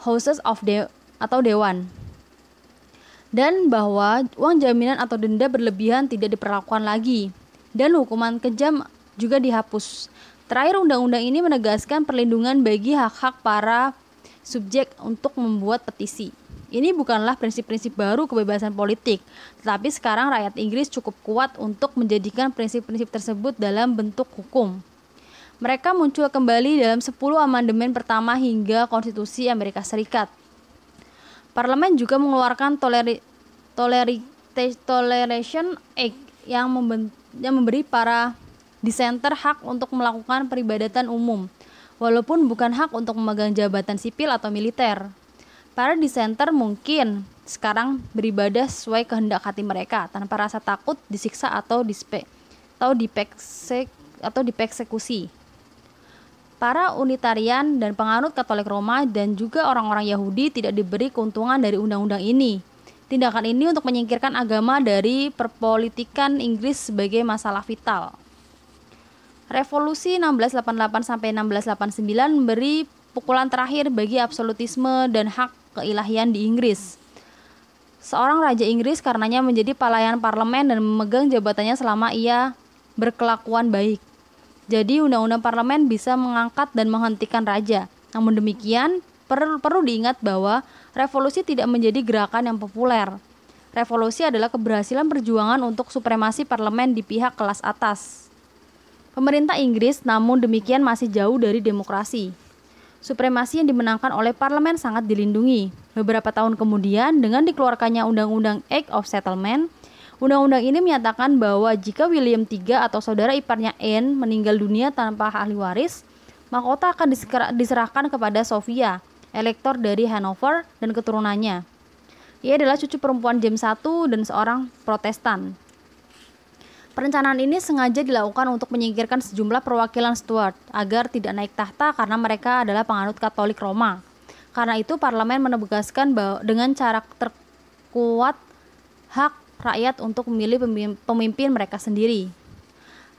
houses atau dewan, dan bahwa uang jaminan atau denda berlebihan tidak diperlakukan lagi, dan hukuman kejam juga dihapus. Terakhir, undang-undang ini menegaskan perlindungan bagi hak-hak para subjek untuk membuat petisi. Ini bukanlah prinsip-prinsip baru kebebasan politik, tetapi sekarang rakyat Inggris cukup kuat untuk menjadikan prinsip-prinsip tersebut dalam bentuk hukum. Mereka muncul kembali dalam 10 amandemen pertama hingga Konstitusi Amerika Serikat. Parlemen juga mengeluarkan Toleration Act yang memberi para dissenter hak untuk melakukan peribadatan umum, walaupun bukan hak untuk memegang jabatan sipil atau militer. Para dissenter mungkin sekarang beribadah sesuai kehendak hati mereka, tanpa rasa takut disiksa atau dipersekusi. Para Unitarian dan penganut Katolik Roma dan juga orang-orang Yahudi tidak diberi keuntungan dari undang-undang ini. Tindakan ini untuk menyingkirkan agama dari perpolitikan Inggris sebagai masalah vital. Revolusi 1688 sampai 1689 memberi pukulan terakhir bagi absolutisme dan hak keilahian di Inggris. Seorang raja Inggris karenanya menjadi pelayan parlemen dan memegang jabatannya selama ia berkelakuan baik. Jadi undang-undang parlemen bisa mengangkat dan menghentikan raja. Namun demikian, perlu diingat bahwa revolusi tidak menjadi gerakan yang populer. Revolusi adalah keberhasilan perjuangan untuk supremasi parlemen di pihak kelas atas. Pemerintah Inggris namun demikian masih jauh dari demokrasi. Supremasi yang dimenangkan oleh parlemen sangat dilindungi. Beberapa tahun kemudian, dengan dikeluarkannya Undang-Undang Act of Settlement, undang-undang ini menyatakan bahwa jika William III atau saudara iparnya Anne meninggal dunia tanpa ahli waris, mahkota akan diserahkan kepada Sophia, elektor dari Hanover dan keturunannya. Ia adalah cucu perempuan James I dan seorang Protestan. Perencanaan ini sengaja dilakukan untuk menyingkirkan sejumlah perwakilan Stuart agar tidak naik tahta karena mereka adalah penganut Katolik Roma. Karena itu parlemen menegaskan bahwa dengan cara terkuat hak rakyat untuk memilih pemimpin mereka sendiri.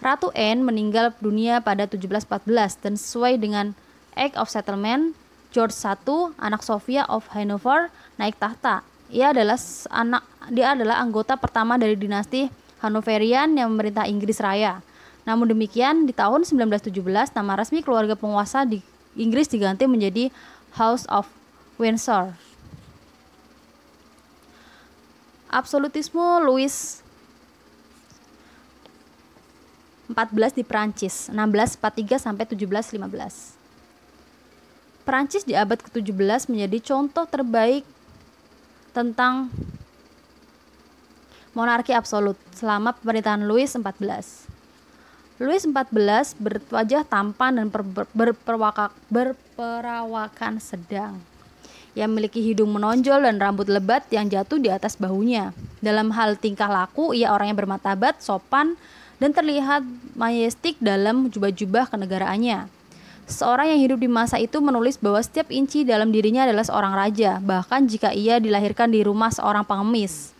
Ratu Anne meninggal dunia pada 1714 dan sesuai dengan Act of Settlement, George I, anak Sofia of Hanover, naik tahta. Dia adalah anggota pertama dari dinasti Hanoverian yang memerintah Inggris Raya. Namun demikian, di tahun 1917 nama resmi keluarga penguasa di Inggris diganti menjadi House of Windsor. Absolutisme Louis XIV di Prancis 1643 sampai 1715. Prancis di abad ke-17 menjadi contoh terbaik tentang monarki absolut selama pemerintahan Louis XIV. Louis XIV berwajah tampan dan berperawakan sedang. Ia memiliki hidung menonjol dan rambut lebat yang jatuh di atas bahunya. Dalam hal tingkah laku, ia orang yang bermartabat, sopan, dan terlihat majestik dalam jubah-jubah kenegaraannya. Seorang yang hidup di masa itu menulis bahwa setiap inci dalam dirinya adalah seorang raja, bahkan jika ia dilahirkan di rumah seorang pengemis.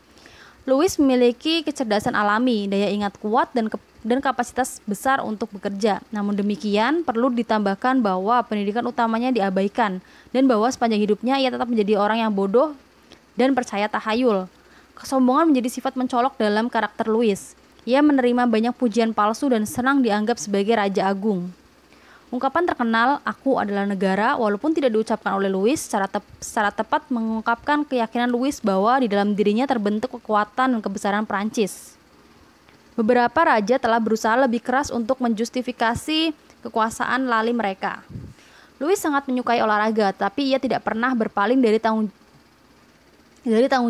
Louis memiliki kecerdasan alami, daya ingat kuat, dan kapasitas besar untuk bekerja. Namun demikian, perlu ditambahkan bahwa pendidikan utamanya diabaikan, dan bahwa sepanjang hidupnya ia tetap menjadi orang yang bodoh dan percaya tahayul. Kesombongan menjadi sifat mencolok dalam karakter Louis. Ia menerima banyak pujian palsu dan senang dianggap sebagai raja agung. Ungkapan terkenal, "Aku adalah negara," walaupun tidak diucapkan oleh Louis, secara tepat mengungkapkan keyakinan Louis bahwa di dalam dirinya terbentuk kekuatan dan kebesaran Prancis. Beberapa raja telah berusaha lebih keras untuk menjustifikasi kekuasaan lali mereka. Louis sangat menyukai olahraga, tapi ia tidak pernah berpaling dari tanggung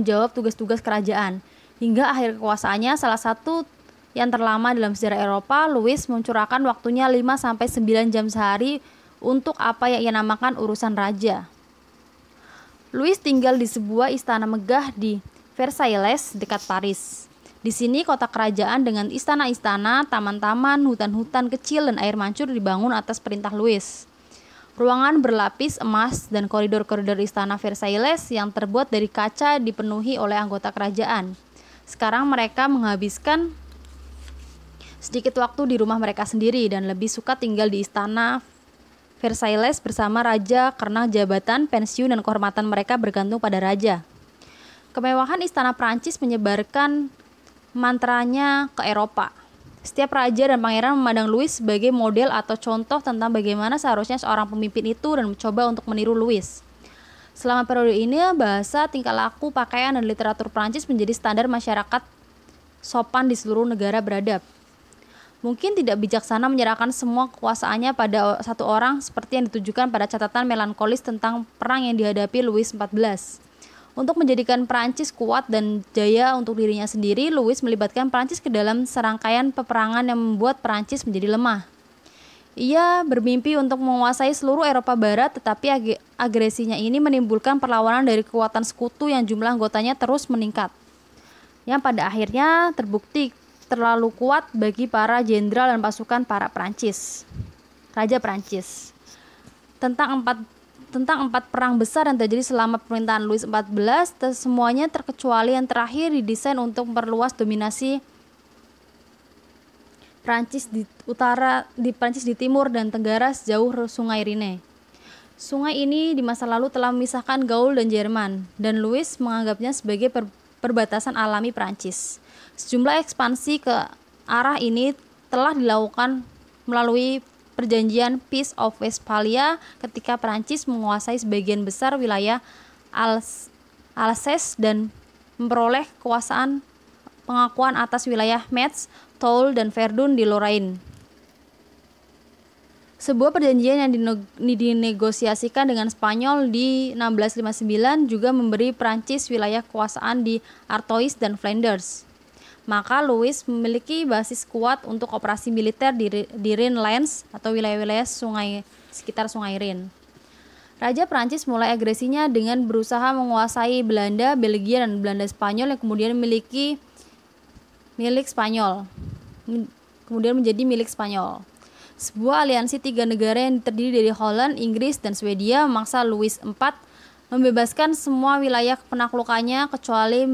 jawab tugas-tugas kerajaan. Hingga akhir kekuasaannya, salah satu yang terlama dalam sejarah Eropa, Louis mencurahkan waktunya 5-9 jam sehari untuk apa yang ia namakan urusan raja. Louis tinggal di sebuah istana megah di Versailles dekat Paris. Di sini kota kerajaan dengan istana-istana, taman-taman, hutan-hutan kecil, dan air mancur dibangun atas perintah Louis. Ruangan berlapis emas dan koridor-koridor istana Versailles yang terbuat dari kaca dipenuhi oleh anggota kerajaan. Sekarang mereka menghabiskan sedikit waktu di rumah mereka sendiri dan lebih suka tinggal di istana Versailles bersama raja karena jabatan, pensiun, dan kehormatan mereka bergantung pada raja. Kemewahan istana Prancis menyebarkan mantranya ke Eropa. Setiap raja dan pangeran memandang Louis sebagai model atau contoh tentang bagaimana seharusnya seorang pemimpin itu dan mencoba untuk meniru Louis. Selama periode ini, bahasa, tingkah laku, pakaian, dan literatur Prancis menjadi standar masyarakat sopan di seluruh negara beradab. Mungkin tidak bijaksana menyerahkan semua kekuasaannya pada satu orang seperti yang ditujukan pada catatan melankolis tentang perang yang dihadapi Louis XIV. Untuk menjadikan Prancis kuat dan jaya untuk dirinya sendiri, Louis melibatkan Prancis ke dalam serangkaian peperangan yang membuat Prancis menjadi lemah. Ia bermimpi untuk menguasai seluruh Eropa Barat, tetapi agresinya ini menimbulkan perlawanan dari kekuatan sekutu yang jumlah anggotanya terus meningkat, yang pada akhirnya terbukti terlalu kuat bagi para jenderal dan pasukan Raja Prancis. Tentang empat perang besar yang terjadi selama pemerintahan Louis XIV, semuanya terkecuali yang terakhir didesain untuk memperluas dominasi Prancis di timur dan tenggara sejauh Sungai Rhine. Sungai ini di masa lalu telah memisahkan Gaul dan Jerman, dan Louis menganggapnya sebagai perbatasan alami Prancis. Sejumlah ekspansi ke arah ini telah dilakukan melalui perjanjian Peace of Westphalia ketika Prancis menguasai sebagian besar wilayah Alsace dan memperoleh pengakuan atas wilayah Metz, Toul, dan Verdun di Lorraine. Sebuah perjanjian yang dinegosiasikan dengan Spanyol di 1659 juga memberi Prancis wilayah kekuasaan di Artois dan Flanders. Maka Louis memiliki basis kuat untuk operasi militer di Rhinelands atau wilayah-wilayah sekitar Sungai Rhine. Raja Prancis mulai agresinya dengan berusaha menguasai Belanda, Belgia, dan Belanda Spanyol yang kemudian menjadi milik Spanyol. Sebuah aliansi 3 negara yang terdiri dari Holland, Inggris, dan Swedia memaksa Louis IV membebaskan semua wilayah penaklukannya kecuali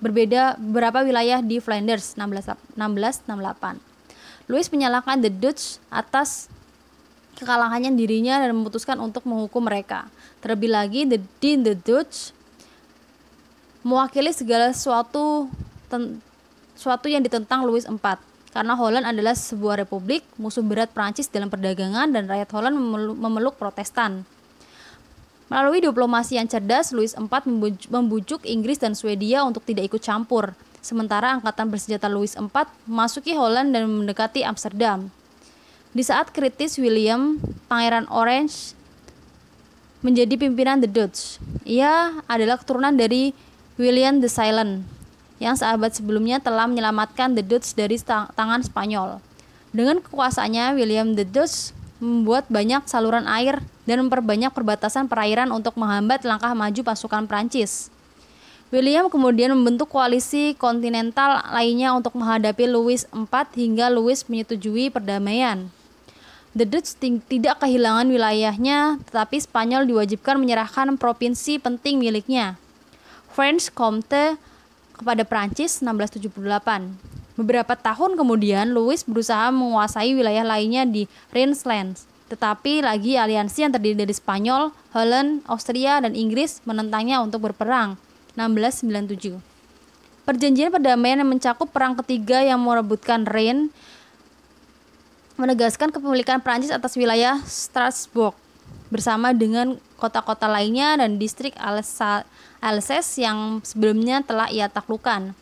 berbeda beberapa wilayah di Flanders 1668. Louis menyalahkan The Dutch atas kekalahannya dirinya dan memutuskan untuk menghukum mereka. Terlebih lagi, The Dutch mewakili segala sesuatu yang ditentang Louis IV. Karena Holland adalah sebuah republik, musuh berat Prancis dalam perdagangan, dan rakyat Holland memeluk Protestan. Melalui diplomasi yang cerdas, Louis IV membujuk Inggris dan Swedia untuk tidak ikut campur. Sementara angkatan bersenjata Louis IV memasuki Holland dan mendekati Amsterdam. Di saat kritis, William, Pangeran Orange, menjadi pimpinan The Dutch. Ia adalah keturunan dari William the Silent, yang seabad sebelumnya telah menyelamatkan The Dutch dari tangan Spanyol. Dengan kekuasaannya, William the Dutch membuat banyak saluran air dan memperbanyak perbatasan perairan untuk menghambat langkah maju pasukan Prancis. William kemudian membentuk koalisi kontinental lainnya untuk menghadapi Louis IV hingga Louis menyetujui perdamaian. The Dutch tidak kehilangan wilayahnya, tetapi Spanyol diwajibkan menyerahkan provinsi penting miliknya, Franche-Comté, kepada Prancis 1678. Beberapa tahun kemudian, Louis berusaha menguasai wilayah lainnya di Rhineland, tetapi lagi aliansi yang terdiri dari Spanyol, Holland, Austria, dan Inggris menentangnya untuk berperang 1697. Perjanjian perdamaian yang mencakup perang ketiga yang merebutkan Rhine menegaskan kepemilikan Prancis atas wilayah Strasbourg bersama dengan kota-kota lainnya dan distrik Alsace yang sebelumnya telah ia taklukkan.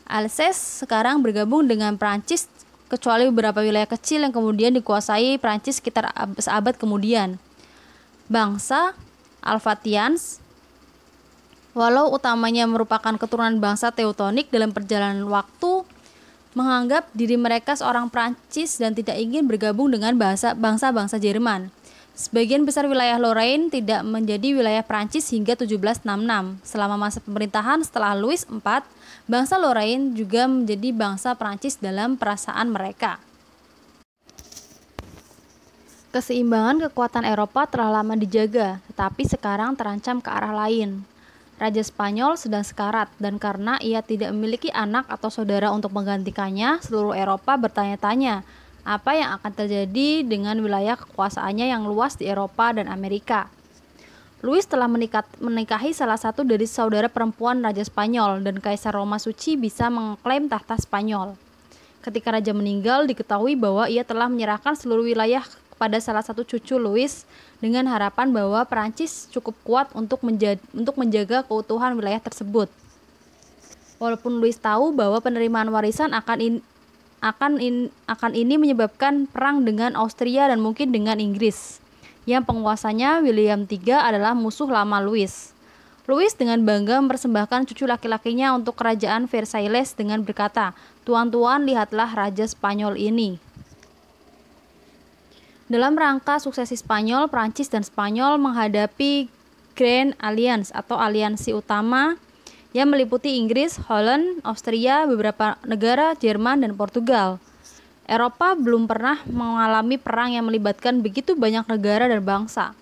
Alsace sekarang bergabung dengan Prancis kecuali beberapa wilayah kecil yang kemudian dikuasai Prancis sekitar seabad kemudian. Bangsa Alsatians, walau utamanya merupakan keturunan bangsa Teutonik, dalam perjalanan waktu menganggap diri mereka seorang Prancis dan tidak ingin bergabung dengan bangsa-bangsa Jerman. Sebagian besar wilayah Lorraine tidak menjadi wilayah Prancis hingga 1766. Selama masa pemerintahan setelah Louis IV, bangsa Lorraine juga menjadi bangsa Prancis dalam perasaan mereka. Keseimbangan kekuatan Eropa telah lama dijaga, tetapi sekarang terancam ke arah lain. Raja Spanyol sedang sekarat, dan karena ia tidak memiliki anak atau saudara untuk menggantikannya, seluruh Eropa bertanya-tanya apa yang akan terjadi dengan wilayah kekuasaannya yang luas di Eropa dan Amerika. Louis telah menikahi salah satu dari saudara perempuan Raja Spanyol, dan Kaisar Roma Suci bisa mengklaim tahta Spanyol. Ketika raja meninggal, diketahui bahwa ia telah menyerahkan seluruh wilayah kepada salah satu cucu Louis dengan harapan bahwa Prancis cukup kuat untuk menjaga keutuhan wilayah tersebut. Walaupun Louis tahu bahwa penerimaan warisan akan ini menyebabkan perang dengan Austria dan mungkin dengan Inggris, yang penguasanya William III adalah musuh lama Louis. Louis dengan bangga mempersembahkan cucu laki-lakinya untuk kerajaan Versailles dengan berkata, "Tuan-tuan, lihatlah raja Spanyol ini." Dalam rangka suksesi Spanyol, Prancis dan Spanyol menghadapi Grand Alliance atau aliansi utama yang meliputi Inggris, Holland, Austria, beberapa negara, Jerman, dan Portugal. Eropa belum pernah mengalami perang yang melibatkan begitu banyak negara dan bangsa.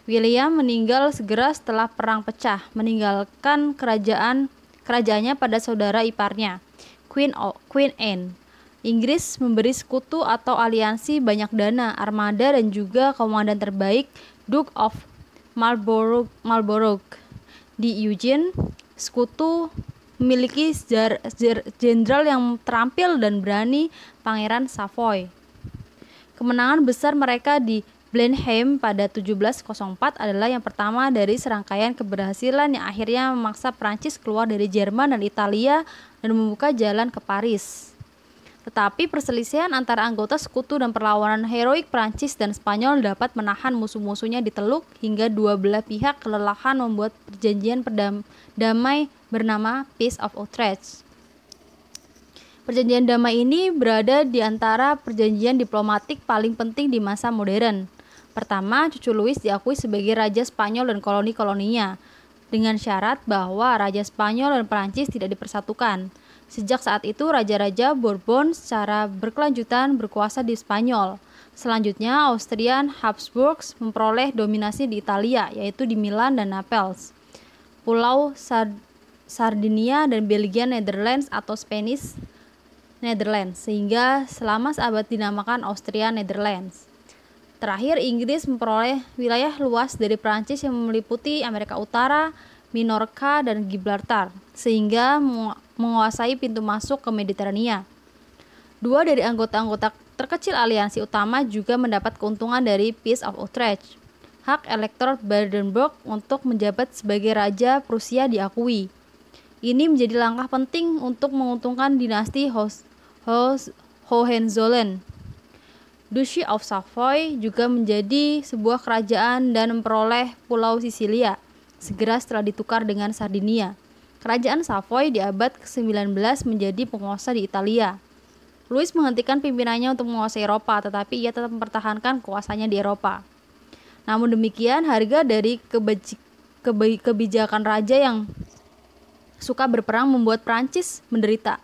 William meninggal segera setelah perang pecah, meninggalkan kerajaannya pada saudara iparnya, Queen Anne. Inggris memberi sekutu atau aliansi banyak dana, armada, dan juga komandan terbaik, Duke of Marlborough. Di Eugene, sekutu memiliki jenderal yang terampil dan berani, Pangeran Savoy. Kemenangan besar mereka di Blenheim pada 1704 adalah yang pertama dari serangkaian keberhasilan yang akhirnya memaksa Prancis keluar dari Jerman dan Italia dan membuka jalan ke Paris. Tetapi perselisihan antara anggota sekutu dan perlawanan heroik Prancis dan Spanyol dapat menahan musuh-musuhnya di Teluk hingga dua belah pihak kelelahan membuat perjanjian damai bernama Peace of Utrecht. Perjanjian damai ini berada di antara perjanjian diplomatik paling penting di masa modern. Pertama, cucu Louis diakui sebagai raja Spanyol dan koloni-koloninya, dengan syarat bahwa raja Spanyol dan Prancis tidak dipersatukan. Sejak saat itu, raja-raja Bourbon secara berkelanjutan berkuasa di Spanyol. Selanjutnya, Austrian Habsburgs memperoleh dominasi di Italia, yaitu di Milan dan Naples. Pulau Sardinia dan Belgia Netherlands atau Spanish Netherlands, sehingga selama seabad dinamakan Austria Netherlands. Terakhir, Inggris memperoleh wilayah luas dari Prancis yang meliputi Amerika Utara, Minorca, dan Gibraltar, sehingga menguasai pintu masuk ke Mediterania. Dua dari anggota-anggota terkecil aliansi utama juga mendapat keuntungan dari Peace of Utrecht. Hak elektor Brandenburg untuk menjabat sebagai Raja Prusia diakui. Ini menjadi langkah penting untuk menguntungkan dinasti Hohenzollern. Duchy of Savoy juga menjadi sebuah kerajaan dan memperoleh Pulau Sisilia, segera setelah ditukar dengan Sardinia. Kerajaan Savoy di abad ke-19 menjadi penguasa di Italia. Louis menghentikan pimpinannya untuk menguasai Eropa, tetapi ia tetap mempertahankan kuasanya di Eropa. Namun demikian, harga dari kebijakan raja yang suka berperang membuat Prancis menderita.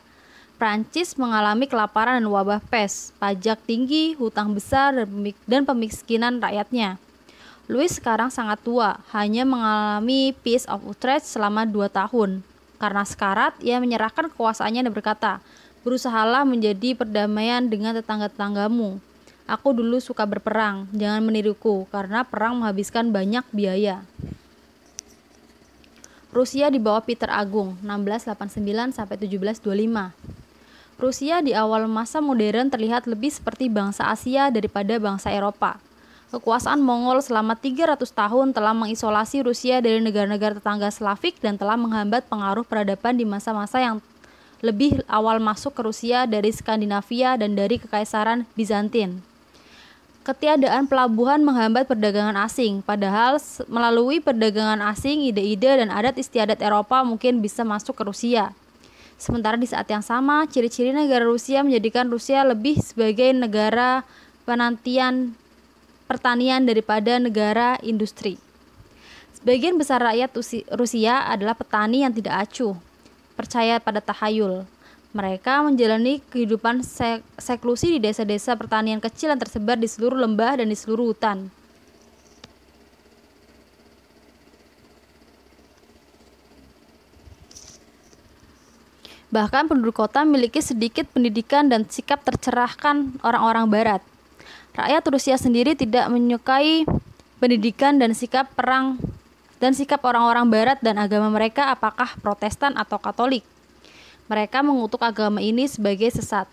Prancis mengalami kelaparan dan wabah pes, pajak tinggi, hutang besar, dan pemiskinan rakyatnya. Louis sekarang sangat tua, hanya mengalami Peace of Utrecht selama 2 tahun. Karena sekarat, ia menyerahkan kekuasaannya dan berkata, "Berusahalah menjadi perdamaian dengan tetangga-tetanggamu. Aku dulu suka berperang, jangan meniruku, karena perang menghabiskan banyak biaya." Rusia di bawah Peter Agung, 1689-1725. Rusia di awal masa modern terlihat lebih seperti bangsa Asia daripada bangsa Eropa. Kekuasaan Mongol selama 300 tahun telah mengisolasi Rusia dari negara-negara tetangga Slavik dan telah menghambat pengaruh peradaban di masa-masa yang lebih awal masuk ke Rusia dari Skandinavia dan dari Kekaisaran Bizantin. Ketiadaan pelabuhan menghambat perdagangan asing, padahal melalui perdagangan asing, ide-ide dan adat istiadat Eropa mungkin bisa masuk ke Rusia. Sementara di saat yang sama, ciri-ciri negara Rusia menjadikan Rusia lebih sebagai negara pertanian daripada negara industri. Sebagian besar rakyat Rusia adalah petani yang tidak acuh, percaya pada tahayul. Mereka menjalani kehidupan seklusi di desa-desa pertanian kecil yang tersebar di seluruh lembah dan di seluruh hutan. Bahkan penduduk kota memiliki sedikit pendidikan dan sikap tercerahkan orang-orang barat. Rakyat Rusia sendiri tidak menyukai pendidikan dan sikap orang-orang barat dan agama mereka apakah Protestan atau Katolik. Mereka mengutuk agama ini sebagai sesat.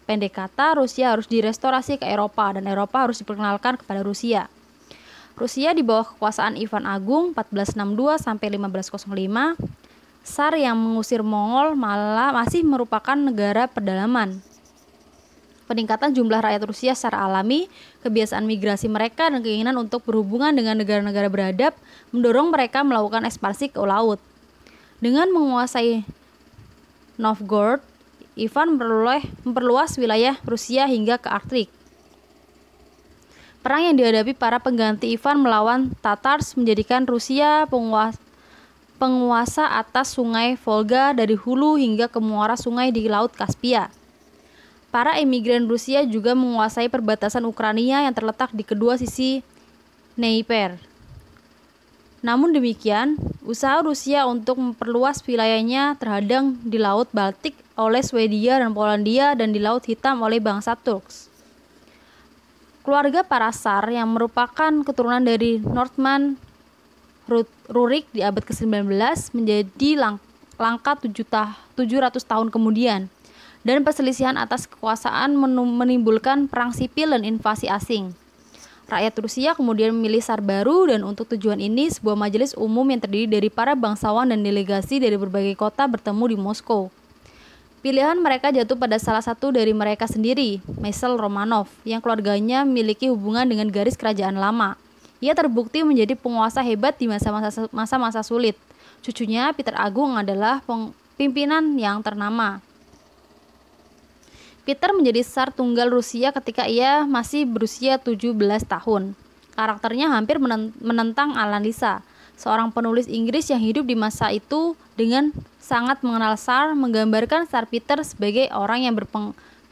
Pendek kata, Rusia harus direstorasi ke Eropa dan Eropa harus diperkenalkan kepada Rusia. Rusia di bawah kekuasaan Ivan Agung 1462-1505, Tsar yang mengusir Mongol malah masih merupakan negara pedalaman. Peningkatan jumlah rakyat Rusia secara alami, kebiasaan migrasi mereka dan keinginan untuk berhubungan dengan negara-negara beradab mendorong mereka melakukan ekspansi ke laut. Dengan menguasai Novgorod, Ivan memperluas wilayah Rusia hingga ke Arktik. Perang yang dihadapi para pengganti Ivan melawan Tatars menjadikan Rusia penguasa atas sungai Volga dari hulu hingga ke muara sungai di Laut Kaspia. Para imigran Rusia juga menguasai perbatasan Ukraina yang terletak di kedua sisi Dnieper. Namun demikian, usaha Rusia untuk memperluas wilayahnya terhadang di Laut Baltik oleh Swedia dan Polandia dan di Laut Hitam oleh bangsa Turks. Keluarga para Tsar yang merupakan keturunan dari Norman Rurik di abad ke-19 menjadi langka 700 tahun kemudian, dan perselisihan atas kekuasaan menimbulkan perang sipil dan invasi asing. Rakyat Rusia kemudian memilih Tsar baru dan untuk tujuan ini sebuah majelis umum yang terdiri dari para bangsawan dan delegasi dari berbagai kota bertemu di Moskow. Pilihan mereka jatuh pada salah satu dari mereka sendiri, Michael Romanov, yang keluarganya memiliki hubungan dengan garis kerajaan lama. Ia terbukti menjadi penguasa hebat di masa-masa sulit. Cucunya, Peter Agung, adalah pimpinan yang ternama. Peter menjadi Tsar tunggal Rusia ketika ia masih berusia 17 tahun. Karakternya hampir menentang Alan Lisa, seorang penulis Inggris yang hidup di masa itu dengan sangat mengenal Tsar, menggambarkan Tsar Peter sebagai orang yang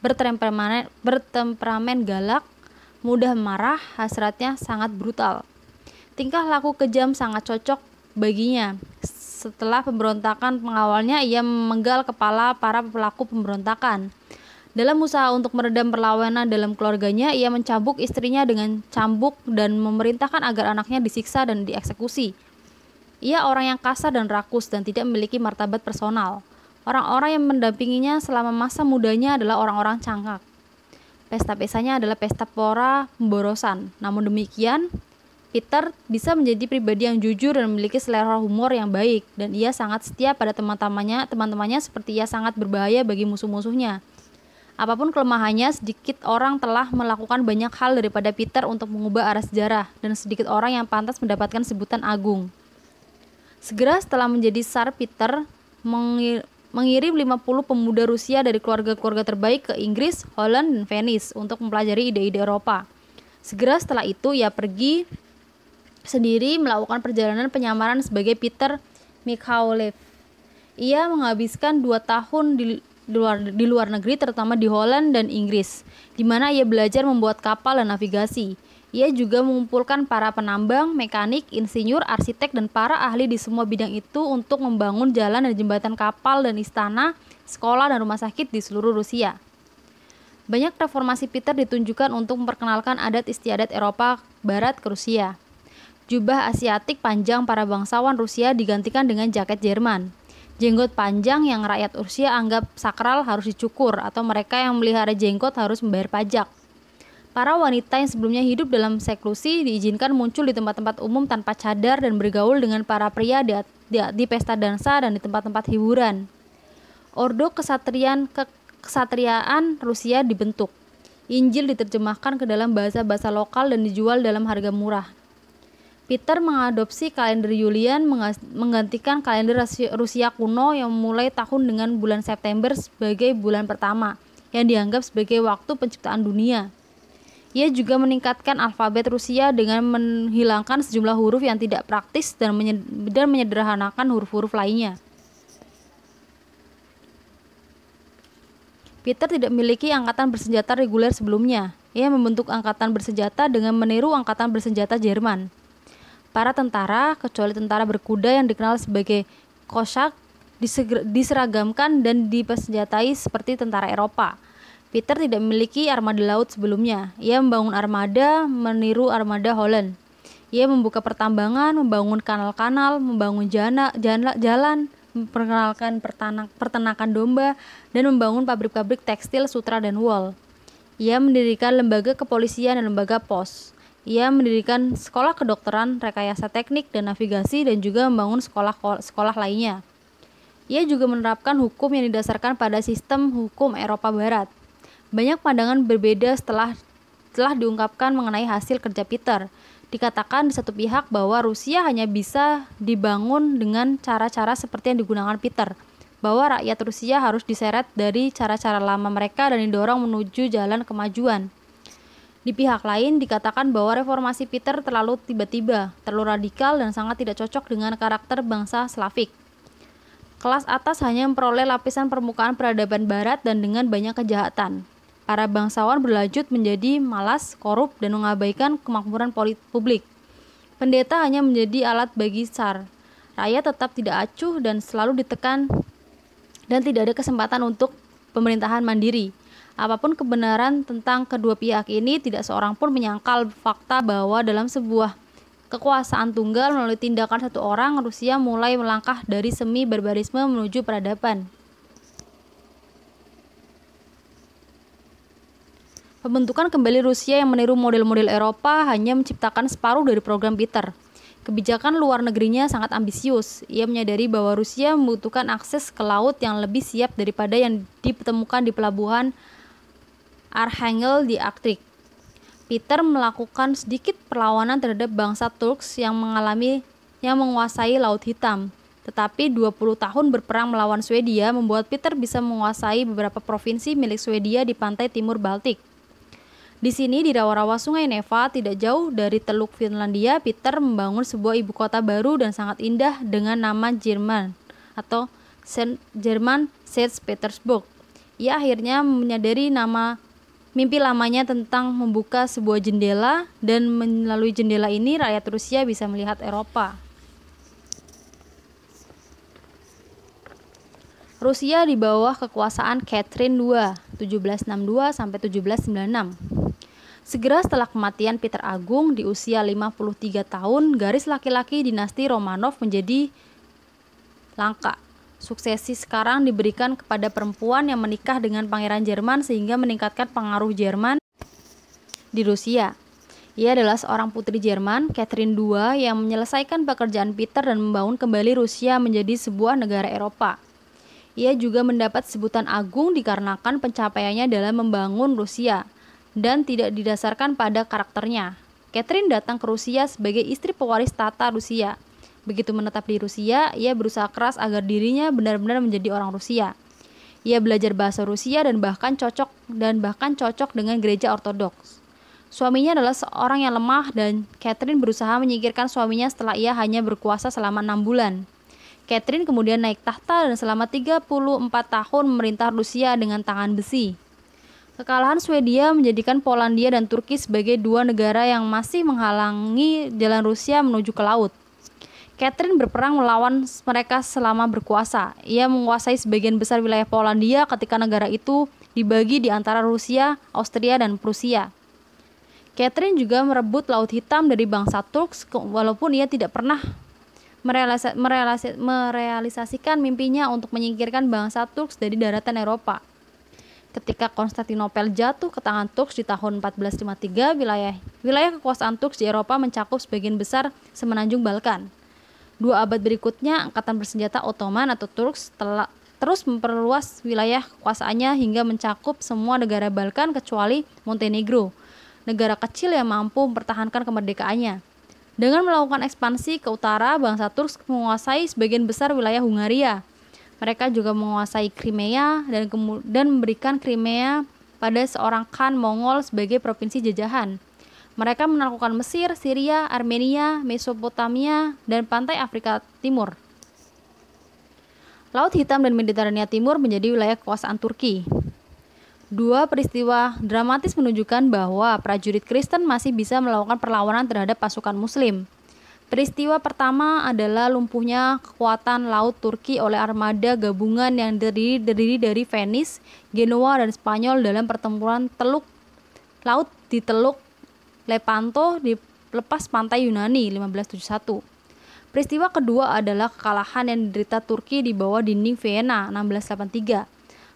bertemperamen galak, mudah marah, hasratnya sangat brutal. Tingkah laku kejam sangat cocok baginya. Setelah pemberontakan pengawalnya, ia memenggal kepala para pelaku pemberontakan. Dalam usaha untuk meredam perlawanan dalam keluarganya, ia mencambuk istrinya dengan cambuk dan memerintahkan agar anaknya disiksa dan dieksekusi. Ia orang yang kasar dan rakus dan tidak memiliki martabat personal. Orang-orang yang mendampinginya selama masa mudanya adalah orang-orang cangkak. Pesta-pestanya adalah pesta pora pemborosan. Namun demikian, Peter bisa menjadi pribadi yang jujur dan memiliki selera humor yang baik, dan ia sangat setia pada teman-temannya seperti ia sangat berbahaya bagi musuh-musuhnya. Apapun kelemahannya, sedikit orang telah melakukan banyak hal daripada Peter untuk mengubah arah sejarah, dan sedikit orang yang pantas mendapatkan sebutan agung. Segera setelah menjadi Tsar, Peter mengirim 50 pemuda Rusia dari keluarga-keluarga terbaik ke Inggris, Holland, dan Venice untuk mempelajari ide-ide Eropa. Segera setelah itu ia pergi sendiri melakukan perjalanan penyamaran sebagai Peter Micallef. Ia menghabiskan 2 tahun di luar negeri, terutama di Holland dan Inggris, di mana ia belajar membuat kapal dan navigasi. Ia juga mengumpulkan para penambang, mekanik, insinyur, arsitek, dan para ahli di semua bidang itu untuk membangun jalan dan jembatan kapal dan istana, sekolah, dan rumah sakit di seluruh Rusia. Banyak reformasi Peter ditunjukkan untuk memperkenalkan adat istiadat Eropa Barat ke Rusia. Jubah Asiatik panjang para bangsawan Rusia digantikan dengan jaket Jerman. Jenggot panjang yang rakyat Rusia anggap sakral harus dicukur, atau mereka yang memelihara jenggot harus membayar pajak. Para wanita yang sebelumnya hidup dalam seklusi diizinkan muncul di tempat-tempat umum tanpa cadar dan bergaul dengan para pria di pesta dansa dan di tempat-tempat hiburan. Ordo kesatriaan Rusia dibentuk. Injil diterjemahkan ke dalam bahasa-bahasa lokal dan dijual dalam harga murah. Peter mengadopsi kalender Julian menggantikan kalender Rusia kuno yang memulai tahun dengan bulan September sebagai bulan pertama, yang dianggap sebagai waktu penciptaan dunia. Ia juga meningkatkan alfabet Rusia dengan menghilangkan sejumlah huruf yang tidak praktis dan menyederhanakan huruf-huruf lainnya. Peter tidak memiliki angkatan bersenjata reguler sebelumnya. Ia membentuk angkatan bersenjata dengan meniru angkatan bersenjata Jerman. Para tentara, kecuali tentara berkuda yang dikenal sebagai Kosak, diseragamkan dan dipersenjatai seperti tentara Eropa. Peter tidak memiliki armada laut sebelumnya. Ia membangun armada meniru armada Holland. Ia membuka pertambangan, membangun kanal-kanal, membangun jalan, memperkenalkan peternakan domba, dan membangun pabrik-pabrik tekstil, sutra, dan wol. Ia mendirikan lembaga kepolisian dan lembaga pos. Ia mendirikan sekolah kedokteran, rekayasa teknik, dan navigasi, dan juga membangun sekolah lainnya. Ia juga menerapkan hukum yang didasarkan pada sistem hukum Eropa Barat. Banyak pandangan berbeda setelah diungkapkan mengenai hasil kerja Peter. Dikatakan di satu pihak bahwa Rusia hanya bisa dibangun dengan cara-cara seperti yang digunakan Peter, bahwa rakyat Rusia harus diseret dari cara-cara lama mereka dan didorong menuju jalan kemajuan. Di pihak lain dikatakan bahwa reformasi Peter terlalu tiba-tiba, terlalu radikal, dan sangat tidak cocok dengan karakter bangsa Slavik. Kelas atas hanya memperoleh lapisan permukaan peradaban barat dan dengan banyak kejahatan. Para bangsawan berlanjut menjadi malas, korup, dan mengabaikan kemakmuran publik. Pendeta hanya menjadi alat bagi tsar. Rakyat tetap tidak acuh dan selalu ditekan dan tidak ada kesempatan untuk pemerintahan mandiri. Apapun kebenaran tentang kedua pihak ini, tidak seorang pun menyangkal fakta bahwa dalam sebuah kekuasaan tunggal melalui tindakan satu orang, Rusia mulai melangkah dari semi barbarisme menuju peradaban. Pembentukan kembali Rusia yang meniru model-model Eropa hanya menciptakan separuh dari program Peter. Kebijakan luar negerinya sangat ambisius. Ia menyadari bahwa Rusia membutuhkan akses ke laut yang lebih siap daripada yang ditemukan di pelabuhan Archangel di Arctic. Peter melakukan sedikit perlawanan terhadap bangsa Turks yang menguasai Laut Hitam. Tetapi 20 tahun berperang melawan Swedia membuat Peter bisa menguasai beberapa provinsi milik Swedia di pantai timur Baltik. Di sini, di rawa-rawa sungai Neva, tidak jauh dari Teluk Finlandia, Peter membangun sebuah ibu kota baru dan sangat indah dengan nama Jerman atau Saint Petersburg. Ia akhirnya menyadari nama Mimpi lamanya tentang membuka sebuah jendela, dan melalui jendela ini rakyat Rusia bisa melihat Eropa. Rusia di bawah kekuasaan Catherine II, 1762 sampai 1796. Segera setelah kematian Peter Agung di usia 53 tahun, garis laki-laki dinasti Romanov menjadi langka. Suksesi sekarang diberikan kepada perempuan yang menikah dengan pangeran Jerman sehingga meningkatkan pengaruh Jerman di Rusia. Ia adalah seorang putri Jerman, Catherine II, yang menyelesaikan pekerjaan Peter dan membangun kembali Rusia menjadi sebuah negara Eropa. Ia juga mendapat sebutan agung dikarenakan pencapaiannya dalam membangun Rusia dan tidak didasarkan pada karakternya. Catherine datang ke Rusia sebagai istri pewaris tata Rusia. Begitu menetap di Rusia, ia berusaha keras agar dirinya benar-benar menjadi orang Rusia. Ia belajar bahasa Rusia dan bahkan cocok dengan gereja Ortodoks. Suaminya adalah seorang yang lemah dan Catherine berusaha menyingkirkan suaminya setelah ia hanya berkuasa selama 6 bulan. Catherine kemudian naik tahta dan selama 34 tahun memerintah Rusia dengan tangan besi. Kekalahan Swedia menjadikan Polandia dan Turki sebagai dua negara yang masih menghalangi jalan Rusia menuju ke laut. Catherine berperang melawan mereka selama berkuasa. Ia menguasai sebagian besar wilayah Polandia ketika negara itu dibagi di antara Rusia, Austria, dan Prusia. Catherine juga merebut Laut Hitam dari bangsa Turks, walaupun ia tidak pernah merealisasikan mimpinya untuk menyingkirkan bangsa Turks dari daratan Eropa. Ketika Konstantinopel jatuh ke tangan Turks di tahun 1453, wilayah kekuasaan Turks di Eropa mencakup sebagian besar semenanjung Balkan. 2 abad berikutnya, angkatan bersenjata Ottoman atau Turks terus memperluas wilayah kekuasaannya hingga mencakup semua negara Balkan kecuali Montenegro, negara kecil yang mampu mempertahankan kemerdekaannya. Dengan melakukan ekspansi ke utara, bangsa Turks menguasai sebagian besar wilayah Hungaria. Mereka juga menguasai Crimea dan memberikan Crimea pada seorang Khan Mongol sebagai provinsi jajahan. Mereka menaklukkan Mesir, Syria, Armenia, Mesopotamia, dan pantai Afrika Timur. Laut Hitam dan Mediterania Timur menjadi wilayah kekuasaan Turki. 2 peristiwa dramatis menunjukkan bahwa prajurit Kristen masih bisa melakukan perlawanan terhadap pasukan Muslim. Peristiwa pertama adalah lumpuhnya kekuatan laut Turki oleh armada gabungan yang terdiri dari Venice, Genoa, dan Spanyol dalam pertempuran laut di Teluk Lepanto di lepas pantai Yunani 1571. Peristiwa kedua adalah kekalahan yang diderita Turki di bawah dinding Vienna 1683.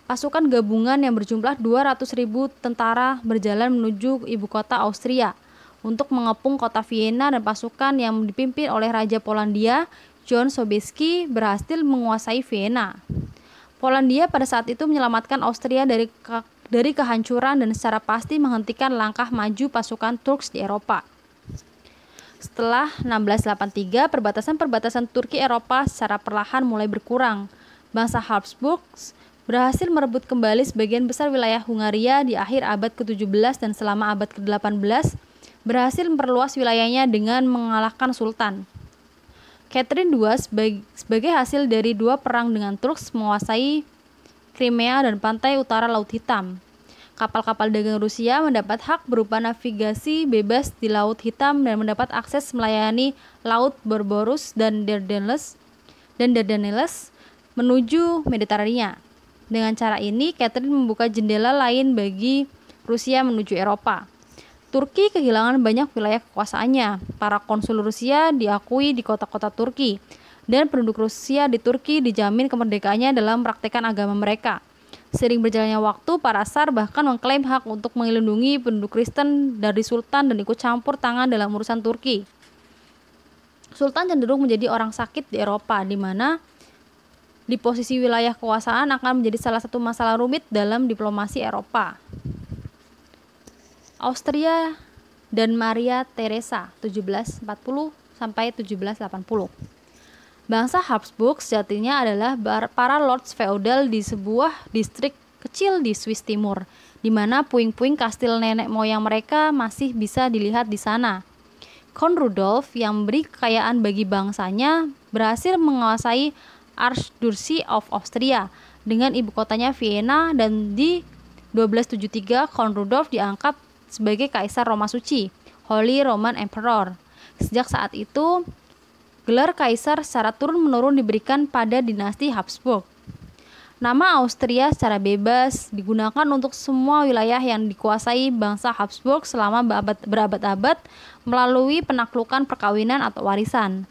Pasukan gabungan yang berjumlah 200.000 tentara berjalan menuju ibu kota Austria untuk mengepung kota Vienna, dan pasukan yang dipimpin oleh Raja Polandia, John Sobieski, berhasil menguasai Vienna. Polandia pada saat itu menyelamatkan Austria dari kehancuran dan secara pasti menghentikan langkah maju pasukan Turks di Eropa. Setelah 1683, perbatasan Turki Eropa secara perlahan mulai berkurang. Bangsa Habsburg berhasil merebut kembali sebagian besar wilayah Hungaria di akhir abad ke-17 dan selama abad ke-18 berhasil memperluas wilayahnya dengan mengalahkan Sultan. Catherine II sebagai hasil dari 2 perang dengan Turks menguasai Crimea dan pantai utara Laut Hitam. Kapal-kapal dagang Rusia mendapat hak berupa navigasi bebas di Laut Hitam dan mendapat akses melayani Laut Bosporus dan Dardanelles menuju Mediterania. Dengan cara ini, Catherine membuka jendela lain bagi Rusia menuju Eropa. Turki kehilangan banyak wilayah kekuasaannya. Para konsul Rusia diakui di kota-kota Turki, dan penduduk Rusia di Turki dijamin kemerdekaannya dalam mempraktikkan agama mereka. Seiring berjalannya waktu, para Tsar bahkan mengklaim hak untuk melindungi penduduk Kristen dari Sultan dan ikut campur tangan dalam urusan Turki. Sultan cenderung menjadi orang sakit di Eropa, di mana di posisi wilayah kekuasaan akan menjadi salah satu masalah rumit dalam diplomasi Eropa. Austria dan Maria Theresa 1740 sampai 1780. Bangsa Habsburg sejatinya adalah para lords feodal di sebuah distrik kecil di Swiss Timur, di mana puing-puing kastil nenek moyang mereka masih bisa dilihat di sana. Count Rudolf yang memberi kekayaan bagi bangsanya berhasil menguasai Archduchy of Austria dengan ibu kotanya Vienna, dan di 1273, Count Rudolf diangkat sebagai Kaisar Roma Suci, Holy Roman Emperor. Sejak saat itu, gelar Kaisar secara turun-menurun diberikan pada dinasti Habsburg. Nama Austria secara bebas digunakan untuk semua wilayah yang dikuasai bangsa Habsburg selama berabad-abad melalui penaklukan perkawinan atau warisan.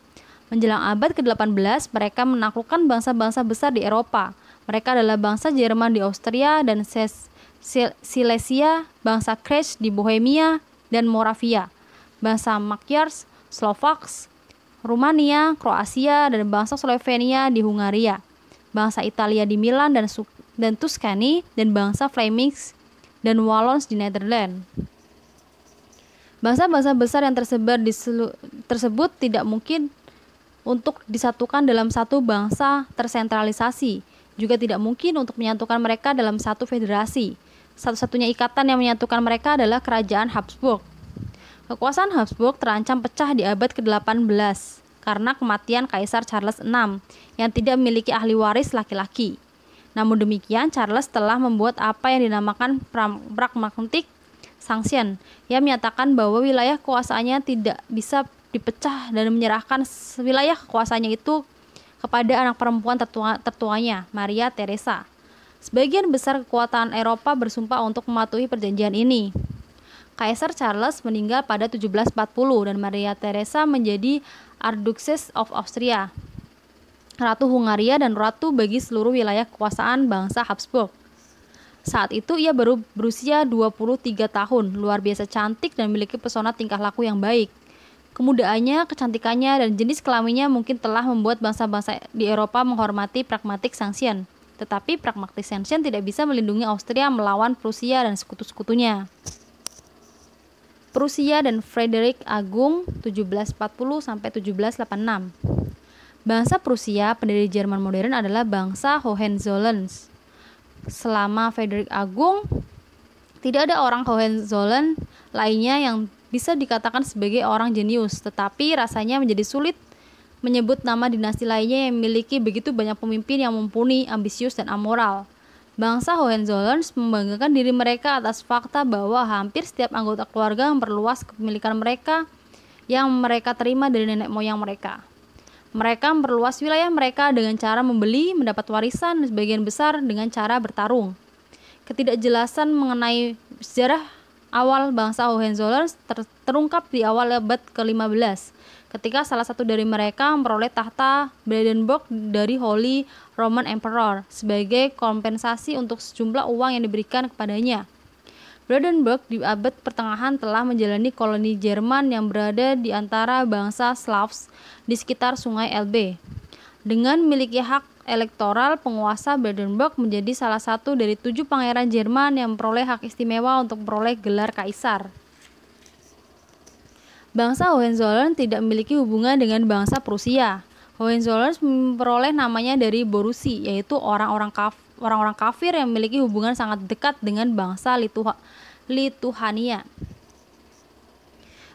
Menjelang abad ke-18, mereka menaklukkan bangsa-bangsa besar di Eropa. Mereka adalah bangsa Jerman di Austria dan Silesia, bangsa Czech di Bohemia dan Moravia, bangsa Magyars, Slovaks, Rumania, Kroasia, dan bangsa Slovenia di Hungaria, bangsa Italia di Milan dan Tuscany, dan bangsa Flemings dan Wallons di Netherlands. Bangsa-bangsa besar yang tersebut tidak mungkin untuk disatukan dalam satu bangsa tersentralisasi, juga tidak mungkin untuk menyatukan mereka dalam satu federasi. Satu-satunya ikatan yang menyatukan mereka adalah Kerajaan Habsburg. Kekuasaan Habsburg terancam pecah di abad ke-18 karena kematian Kaisar Charles VI yang tidak memiliki ahli waris laki-laki. Namun demikian, Charles telah membuat apa yang dinamakan Pragmatic Sanction, yang menyatakan bahwa wilayah kekuasaannya tidak bisa dipecah dan menyerahkan wilayah kekuasaannya itu kepada anak perempuan tertuanya, Maria Theresa. Sebagian besar kekuatan Eropa bersumpah untuk mematuhi perjanjian ini. Kaisar Charles meninggal pada 1740 dan Maria Theresa menjadi Archduchess of Austria, Ratu Hungaria dan Ratu bagi seluruh wilayah kekuasaan bangsa Habsburg. Saat itu ia baru berusia 23 tahun, luar biasa cantik dan memiliki pesona tingkah laku yang baik. Kemudaannya, kecantikannya, dan jenis kelaminnya mungkin telah membuat bangsa-bangsa di Eropa menghormati Pragmatic Sanction. Tetapi Pragmatic Sanction tidak bisa melindungi Austria melawan Prusia dan sekutu-sekutunya. Prusia dan Frederick Agung 1740-1786. Bangsa Prusia, pendiri Jerman modern, adalah bangsa Hohenzollern. Selama Frederick Agung, tidak ada orang Hohenzollern lainnya yang bisa dikatakan sebagai orang jenius, tetapi rasanya menjadi sulit menyebut nama dinasti lainnya yang memiliki begitu banyak pemimpin yang mumpuni, ambisius, dan amoral. Bangsa Hohenzollern membanggakan diri mereka atas fakta bahwa hampir setiap anggota keluarga memperluas kepemilikan mereka yang mereka terima dari nenek moyang mereka. Mereka memperluas wilayah mereka dengan cara membeli, mendapat warisan, dan sebagian besar dengan cara bertarung. Ketidakjelasan mengenai sejarah awal bangsa Hohenzollern terungkap di awal abad ke-15. Ketika salah satu dari mereka memperoleh tahta Brandenburg dari Holy Roman Emperor sebagai kompensasi untuk sejumlah uang yang diberikan kepadanya. Brandenburg di abad pertengahan telah menjalani koloni Jerman yang berada di antara bangsa Slavs di sekitar sungai Elbe. Dengan memiliki hak elektoral, penguasa Brandenburg menjadi salah satu dari 7 pangeran Jerman yang memperoleh hak istimewa untuk memperoleh gelar kaisar. Bangsa Hohenzollern tidak memiliki hubungan dengan bangsa Prusia. Hohenzollern memperoleh namanya dari Borusi, yaitu orang-orang kafir yang memiliki hubungan sangat dekat dengan bangsa Lituania.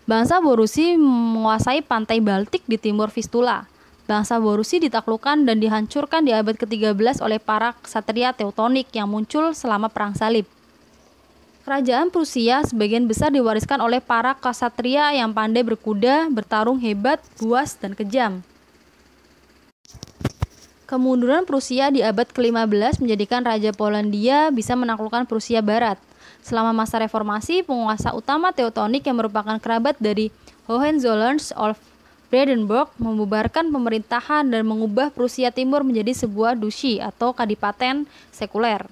Bangsa Borusi menguasai pantai Baltik di timur Vistula. Bangsa Borusi ditaklukkan dan dihancurkan di abad ke-13 oleh para ksatria Teutonik yang muncul selama Perang Salib. Kerajaan Prusia sebagian besar diwariskan oleh para ksatria yang pandai berkuda, bertarung hebat, buas, dan kejam. Kemunduran Prusia di abad ke-15 menjadikan Raja Polandia bisa menaklukkan Prusia Barat. Selama masa reformasi, penguasa utama Teutonik yang merupakan kerabat dari Hohenzollern of Brandenburg membubarkan pemerintahan dan mengubah Prusia Timur menjadi sebuah duchy atau kadipaten sekuler.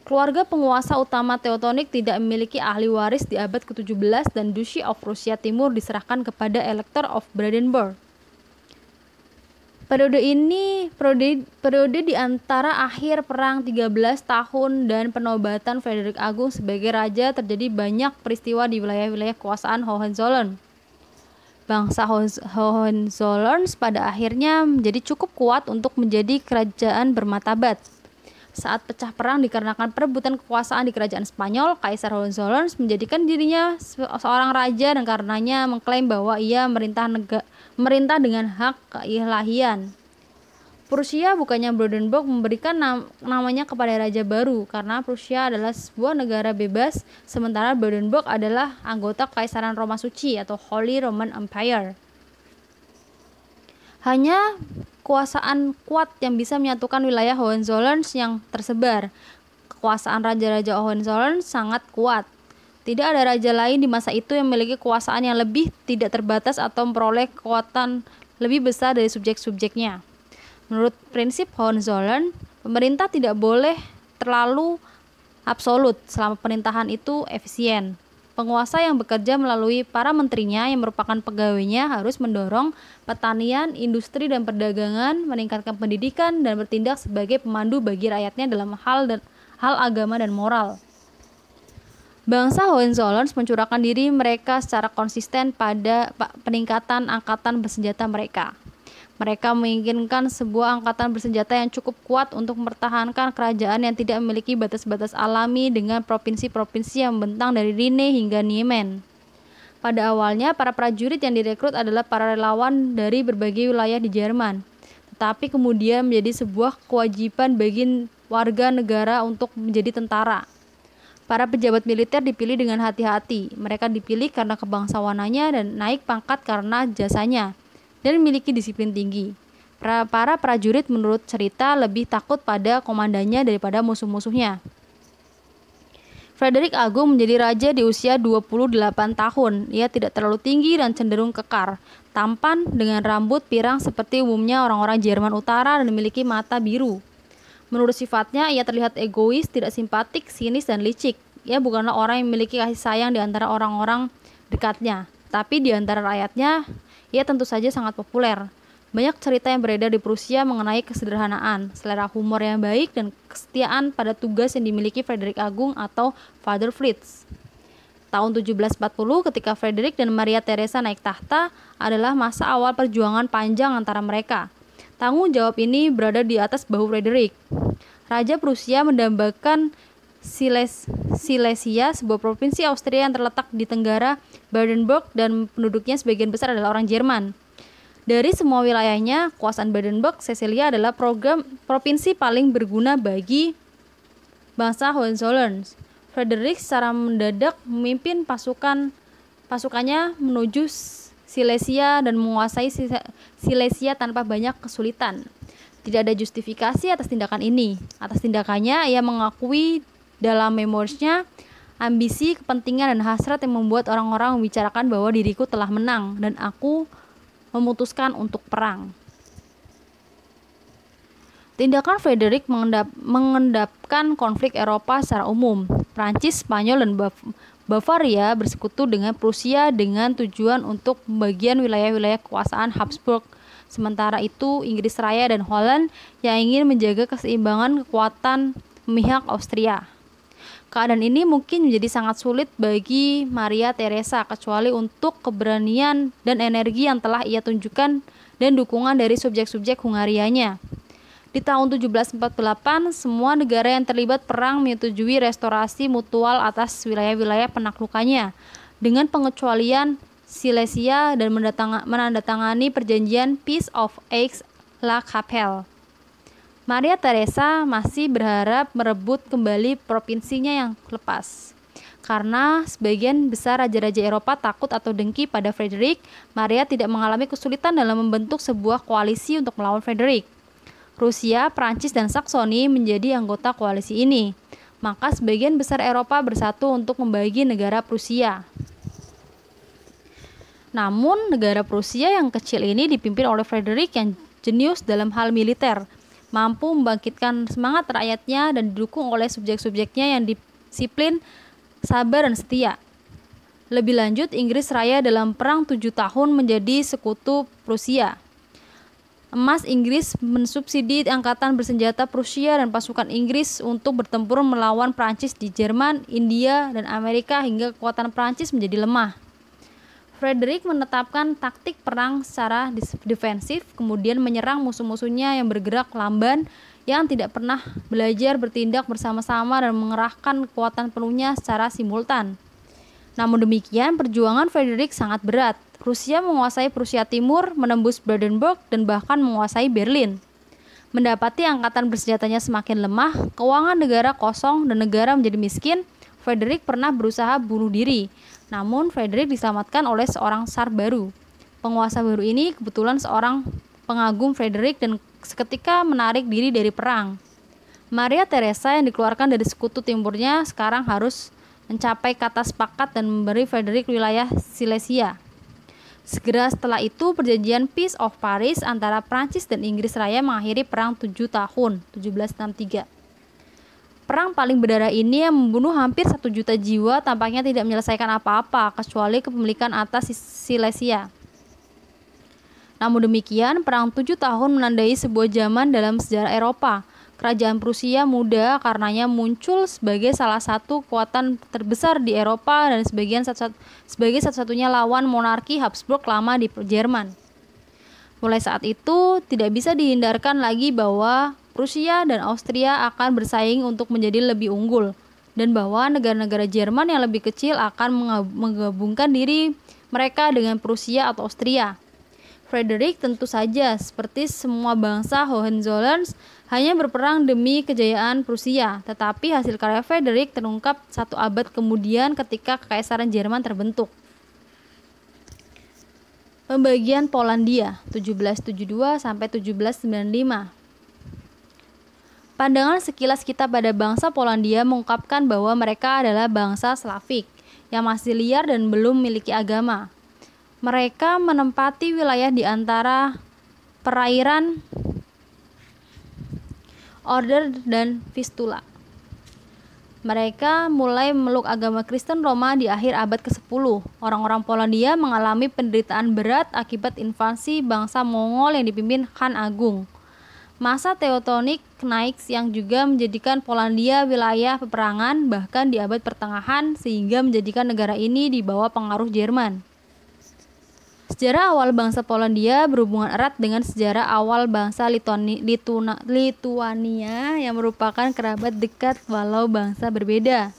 Keluarga penguasa utama Teutonik tidak memiliki ahli waris di abad ke-17 dan Duchy of Prusia Timur diserahkan kepada Elector of Brandenburg. Periode di antara akhir perang 13 tahun dan penobatan Frederick Agung sebagai raja terjadi banyak peristiwa di wilayah-wilayah kekuasaan Hohenzollern. Bangsa Hohenzollern pada akhirnya menjadi cukup kuat untuk menjadi kerajaan bermartabat. Saat pecah perang dikarenakan perebutan kekuasaan di kerajaan Spanyol, Kaisar Hohenzollern menjadikan dirinya seorang raja dan karenanya mengklaim bahwa ia merintah dengan hak keilahian. Prusia bukannya Brandenburg memberikan namanya kepada raja baru karena Prusia adalah sebuah negara bebas, sementara Brandenburg adalah anggota Kekaisaran Roma Suci atau Holy Roman Empire. Hanya kekuasaan kuat yang bisa menyatukan wilayah Hohenzollern yang tersebar. Kekuasaan raja-raja Hohenzollern sangat kuat. Tidak ada raja lain di masa itu yang memiliki kekuasaan yang lebih tidak terbatas atau memperoleh kekuatan lebih besar dari subjek-subjeknya. Menurut prinsip Hohenzollern, pemerintah tidak boleh terlalu absolut selama pemerintahan itu efisien. Penguasa yang bekerja melalui para menterinya yang merupakan pegawainya harus mendorong pertanian, industri, dan perdagangan, meningkatkan pendidikan, dan bertindak sebagai pemandu bagi rakyatnya dalam hal agama dan moral. Bangsa Hohenzollern mencurahkan diri mereka secara konsisten pada peningkatan angkatan bersenjata mereka. Mereka menginginkan sebuah angkatan bersenjata yang cukup kuat untuk mempertahankan kerajaan yang tidak memiliki batas-batas alami dengan provinsi-provinsi yang membentang dari Rhine hingga Niemen. Pada awalnya, para prajurit yang direkrut adalah para relawan dari berbagai wilayah di Jerman, tetapi kemudian menjadi sebuah kewajiban bagi warga negara untuk menjadi tentara. Para pejabat militer dipilih dengan hati-hati. Mereka dipilih karena kebangsawanannya dan naik pangkat karena jasanya, dan memiliki disiplin tinggi. Para prajurit menurut cerita lebih takut pada komandannya daripada musuh-musuhnya. Frederick Agung menjadi raja di usia 28 tahun. Ia tidak terlalu tinggi dan cenderung kekar, tampan dengan rambut pirang seperti umumnya orang-orang Jerman Utara dan memiliki mata biru. Menurut sifatnya, ia terlihat egois, tidak simpatik, sinis, dan licik. Ia bukanlah orang yang memiliki kasih sayang di antara orang-orang dekatnya, tapi di antara rakyatnya, ia tentu saja sangat populer. Banyak cerita yang beredar di Prusia mengenai kesederhanaan, selera humor yang baik, dan kesetiaan pada tugas yang dimiliki Frederick Agung atau Father Fritz. Tahun 1740 ketika Frederick dan Maria Theresa naik tahta adalah masa awal perjuangan panjang antara mereka. Tanggung jawab ini berada di atas bahu Frederick. Raja Prusia mendambakan Silesia, sebuah provinsi Austria yang terletak di tenggara Brandenburg dan penduduknya sebagian besar adalah orang Jerman. Dari semua wilayahnya, kekuasaan Brandenburg, Silesia adalah provinsi paling berguna bagi bangsa Hohenzollern. Frederick secara mendadak memimpin pasukannya menuju Silesia dan menguasai Silesia tanpa banyak kesulitan. Tidak ada justifikasi atas tindakan ini. Atas tindakannya, ia mengakui dalam memoirsnya ambisi, kepentingan, dan hasrat yang membuat orang-orang membicarakan bahwa diriku telah menang dan aku memutuskan untuk perang. Tindakan Frederick mengendapkan konflik Eropa secara umum. Prancis, Spanyol, dan Bavaria bersekutu dengan Prusia dengan tujuan untuk pembagian wilayah-wilayah kekuasaan Habsburg. Sementara itu, Inggris Raya dan Holland yang ingin menjaga keseimbangan kekuatan memihak Austria. Keadaan ini mungkin menjadi sangat sulit bagi Maria Theresa kecuali untuk keberanian dan energi yang telah ia tunjukkan dan dukungan dari subjek-subjek Hungarianya. Di tahun 1748, semua negara yang terlibat perang menyetujui restorasi mutual atas wilayah-wilayah penaklukannya, dengan pengecualian Silesia dan menandatangani perjanjian Peace of Aix-la-Chapelle. Maria Theresa masih berharap merebut kembali provinsinya yang lepas. Karena sebagian besar raja-raja Eropa takut atau dengki pada Frederick, Maria tidak mengalami kesulitan dalam membentuk sebuah koalisi untuk melawan Frederick. Rusia, Prancis, dan Saksoni menjadi anggota koalisi ini. Maka sebagian besar Eropa bersatu untuk membagi negara Prusia. Namun, negara Prusia yang kecil ini dipimpin oleh Frederick yang jenius dalam hal militer, mampu membangkitkan semangat rakyatnya dan didukung oleh subjek-subjeknya yang disiplin, sabar, dan setia. Lebih lanjut, Inggris Raya dalam perang 7 tahun menjadi sekutu Prusia. Emas Inggris mensubsidi angkatan bersenjata Prusia dan pasukan Inggris untuk bertempur melawan Prancis di Jerman, India, dan Amerika hingga kekuatan Prancis menjadi lemah. Frederick menetapkan taktik perang secara defensif, kemudian menyerang musuh-musuhnya yang bergerak lamban, yang tidak pernah belajar bertindak bersama-sama dan mengerahkan kekuatan penuhnya secara simultan. Namun demikian, perjuangan Frederick sangat berat. Rusia menguasai Prusia Timur, menembus Brandenburg, dan bahkan menguasai Berlin. Mendapati angkatan bersenjatanya semakin lemah, keuangan negara kosong, dan negara menjadi miskin, Frederick pernah berusaha bunuh diri. Namun, Frederick diselamatkan oleh seorang tsar baru. Penguasa baru ini kebetulan seorang pengagum Frederick dan seketika menarik diri dari perang. Maria Theresa yang dikeluarkan dari sekutu timurnya sekarang harus mencapai kata sepakat dan memberi Frederick wilayah Silesia. Segera setelah itu, perjanjian Peace of Paris antara Prancis dan Inggris Raya mengakhiri perang 7 tahun, 1763. Perang paling berdarah ini yang membunuh hampir 1 juta jiwa tampaknya tidak menyelesaikan apa-apa kecuali kepemilikan atas Silesia. Namun demikian, perang 7 tahun menandai sebuah zaman dalam sejarah Eropa. Kerajaan Prusia muda karenanya muncul sebagai salah satu kekuatan terbesar di Eropa dan sebagai satu-satunya lawan monarki Habsburg lama di Jerman. Mulai saat itu, tidak bisa dihindarkan lagi bahwa Prusia dan Austria akan bersaing untuk menjadi lebih unggul, dan bahwa negara-negara Jerman yang lebih kecil akan menggabungkan diri mereka dengan Prusia atau Austria. Frederick tentu saja, seperti semua bangsa Hohenzollern, hanya berperang demi kejayaan Prusia, tetapi hasil karya Frederick terungkap 1 abad kemudian ketika Kekaisaran Jerman terbentuk. Pembagian Polandia 1772 sampai 1795. Pandangan sekilas kita pada bangsa Polandia mengungkapkan bahwa mereka adalah bangsa Slavik yang masih liar dan belum memiliki agama. Mereka menempati wilayah di antara perairan Oder dan Vistula. Mereka mulai memeluk agama Kristen Roma di akhir abad ke-10. Orang-orang Polandia mengalami penderitaan berat akibat invasi bangsa Mongol yang dipimpin Khan Agung. Masa Teutonic Knights yang juga menjadikan Polandia wilayah peperangan bahkan di abad pertengahan sehingga menjadikan negara ini di bawah pengaruh Jerman. Sejarah awal bangsa Polandia berhubungan erat dengan sejarah awal bangsa Lituania yang merupakan kerabat dekat walau bangsa berbeda.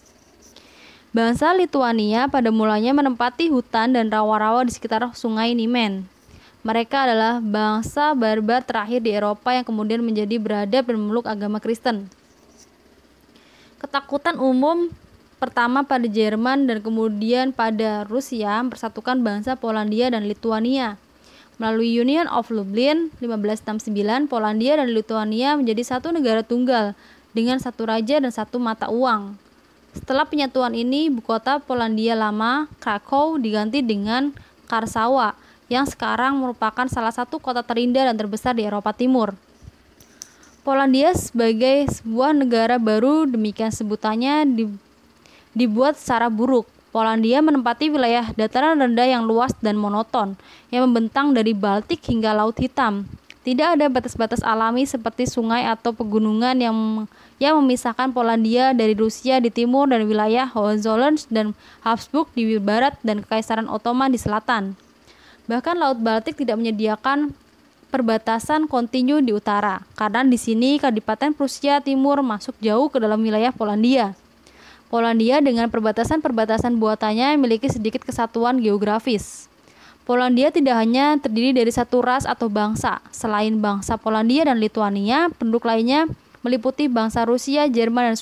Bangsa Lituania pada mulanya menempati hutan dan rawa-rawa di sekitar sungai Niemen. Mereka adalah bangsa barbar terakhir di Eropa yang kemudian menjadi beradab dan memeluk agama Kristen. Ketakutan umum pertama pada Jerman dan kemudian pada Rusia mempersatukan bangsa Polandia dan Lituania. Melalui Union of Lublin 1569, Polandia dan Lituania menjadi satu negara tunggal dengan satu raja dan satu mata uang. Setelah penyatuan ini, ibu kota Polandia lama, Krakow, diganti dengan Warsawa, yang sekarang merupakan salah satu kota terindah dan terbesar di Eropa Timur. Polandia sebagai sebuah negara baru, demikian sebutannya, dibuat secara buruk. Polandia menempati wilayah dataran rendah yang luas dan monoton, yang membentang dari Baltik hingga Laut Hitam. Tidak ada batas-batas alami seperti sungai atau pegunungan yang memisahkan Polandia dari Rusia di timur dan wilayah Hohenzollern dan Habsburg di barat dan Kekaisaran Ottoman di selatan. Bahkan Laut Baltik tidak menyediakan perbatasan kontinu di utara, karena di sini Kadipaten Prusia Timur masuk jauh ke dalam wilayah Polandia. Polandia dengan perbatasan-perbatasan buatannya memiliki sedikit kesatuan geografis. Polandia tidak hanya terdiri dari satu ras atau bangsa. Selain bangsa Polandia dan Lituania, penduduk lainnya meliputi bangsa Rusia, Jerman, dan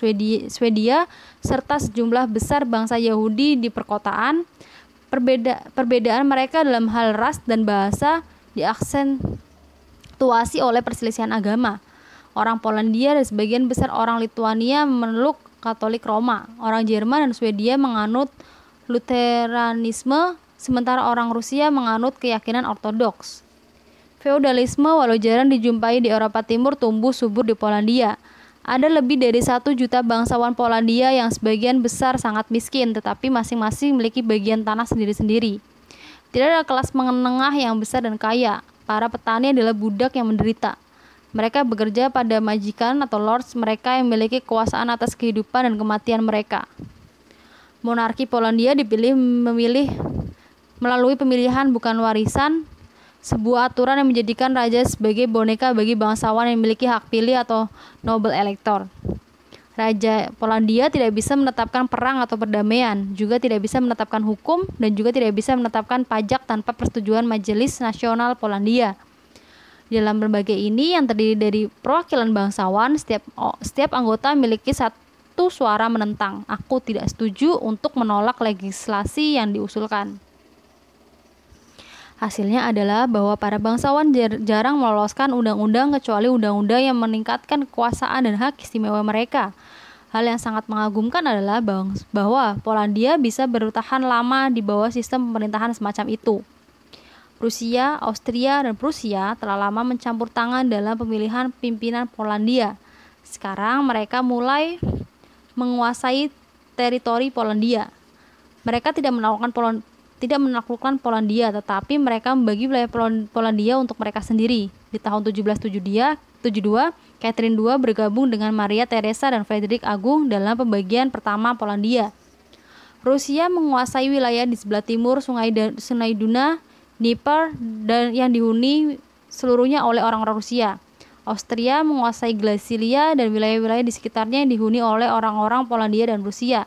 Swedia, serta sejumlah besar bangsa Yahudi di perkotaan. Perbedaan mereka dalam hal ras dan bahasa diaksentuasi oleh perselisihan agama. Orang Polandia dan sebagian besar orang Lituania memeluk Katolik Roma. Orang Jerman dan Swedia menganut Luteranisme, sementara orang Rusia menganut keyakinan Ortodoks. Feodalisme walau jarang dijumpai di Eropa Timur tumbuh subur di Polandia. Ada lebih dari 1 juta bangsawan Polandia yang sebagian besar sangat miskin, tetapi masing-masing memiliki bagian tanah sendiri-sendiri. Tidak ada kelas menengah yang besar dan kaya. Para petani adalah budak yang menderita. Mereka bekerja pada majikan atau lords mereka yang memiliki kekuasaan atas kehidupan dan kematian mereka. Monarki Polandia memilih melalui pemilihan bukan warisan, sebuah aturan yang menjadikan raja sebagai boneka bagi bangsawan yang memiliki hak pilih atau noble elector. Raja Polandia tidak bisa menetapkan perang atau perdamaian, juga tidak bisa menetapkan hukum, dan juga tidak bisa menetapkan pajak tanpa persetujuan Majelis Nasional Polandia. Di dalam lembaga ini yang terdiri dari perwakilan bangsawan, setiap anggota memiliki satu suara menentang, aku tidak setuju, untuk menolak legislasi yang diusulkan. Hasilnya adalah bahwa para bangsawan jarang meloloskan undang-undang kecuali undang-undang yang meningkatkan kekuasaan dan hak istimewa mereka. Hal yang sangat mengagumkan adalah bahwa Polandia bisa bertahan lama di bawah sistem pemerintahan semacam itu. Rusia, Austria, dan Prusia telah lama mencampur tangan dalam pemilihan pimpinan Polandia. Sekarang mereka mulai menguasai teritori Polandia. Mereka tidak menaklukkan Polandia, tetapi mereka membagi wilayah Polandia untuk mereka sendiri. Di tahun 1772, Catherine II bergabung dengan Maria Theresa dan Frederick Agung dalam pembagian pertama Polandia. Rusia menguasai wilayah di sebelah timur Sungai Duna, Dnieper, dan yang dihuni seluruhnya oleh orang-orang Rusia. Austria menguasai Galicia dan wilayah-wilayah di sekitarnya yang dihuni oleh orang-orang Polandia dan Rusia.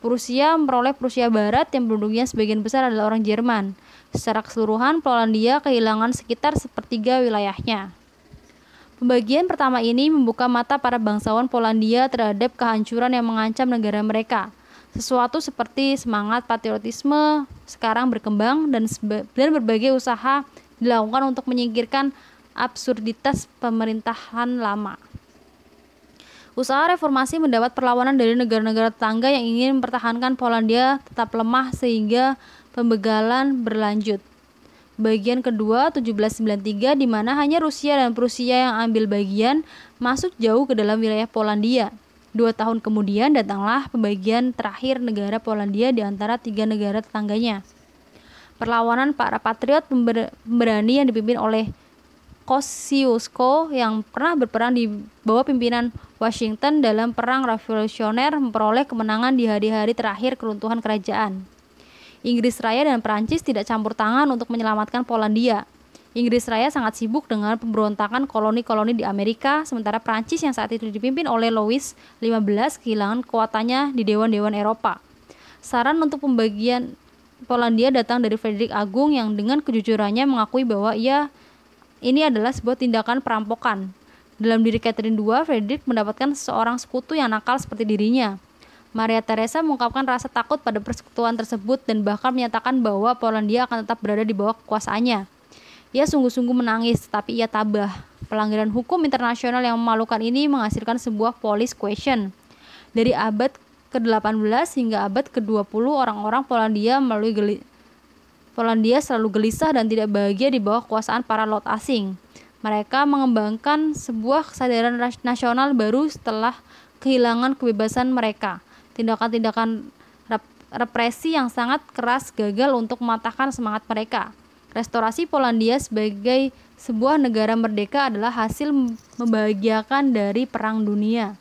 Prusia memperoleh Prusia Barat yang penduduknya sebagian besar adalah orang Jerman. Secara keseluruhan, Polandia kehilangan sekitar sepertiga wilayahnya. Pembagian pertama ini membuka mata para bangsawan Polandia terhadap kehancuran yang mengancam negara mereka. Sesuatu seperti semangat patriotisme sekarang berkembang dan berbagai usaha dilakukan untuk menyingkirkan absurditas pemerintahan lama. Usaha reformasi mendapat perlawanan dari negara-negara tetangga yang ingin mempertahankan Polandia tetap lemah sehingga pembegalan berlanjut. Bagian kedua 1793 di mana hanya Rusia dan Prusia yang ambil bagian masuk jauh ke dalam wilayah Polandia. 2 tahun kemudian datanglah pembagian terakhir negara Polandia di antara 3 negara tetangganya. Perlawanan para patriot pemberani yang dipimpin oleh Kosciuszko yang pernah berperang di bawah pimpinan Washington dalam perang revolusioner memperoleh kemenangan di hari-hari terakhir keruntuhan kerajaan. Inggris Raya dan Perancis tidak campur tangan untuk menyelamatkan Polandia. Inggris Raya sangat sibuk dengan pemberontakan koloni-koloni di Amerika, sementara Perancis yang saat itu dipimpin oleh Louis XV kehilangan kekuatannya di dewan-dewan Eropa. Saran untuk pembagian Polandia datang dari Frederick Agung yang dengan kejujurannya mengakui bahwa ini adalah sebuah tindakan perampokan. Dalam diri Catherine II, Frederick mendapatkan seorang sekutu yang nakal seperti dirinya. Maria Theresa mengungkapkan rasa takut pada persekutuan tersebut dan bahkan menyatakan bahwa Polandia akan tetap berada di bawah kekuasaannya. Ia sungguh-sungguh menangis, tapi ia tabah. Pelanggaran hukum internasional yang memalukan ini menghasilkan sebuah police question. Dari abad ke-18 hingga abad ke-20, orang-orang Polandia selalu gelisah dan tidak bahagia di bawah kekuasaan para lord asing. Mereka mengembangkan sebuah kesadaran nasional baru setelah kehilangan kebebasan mereka. Tindakan-tindakan represi yang sangat keras gagal untuk mematahkan semangat mereka. Restorasi Polandia sebagai sebuah negara merdeka adalah hasil membahagiakan dari Perang Dunia.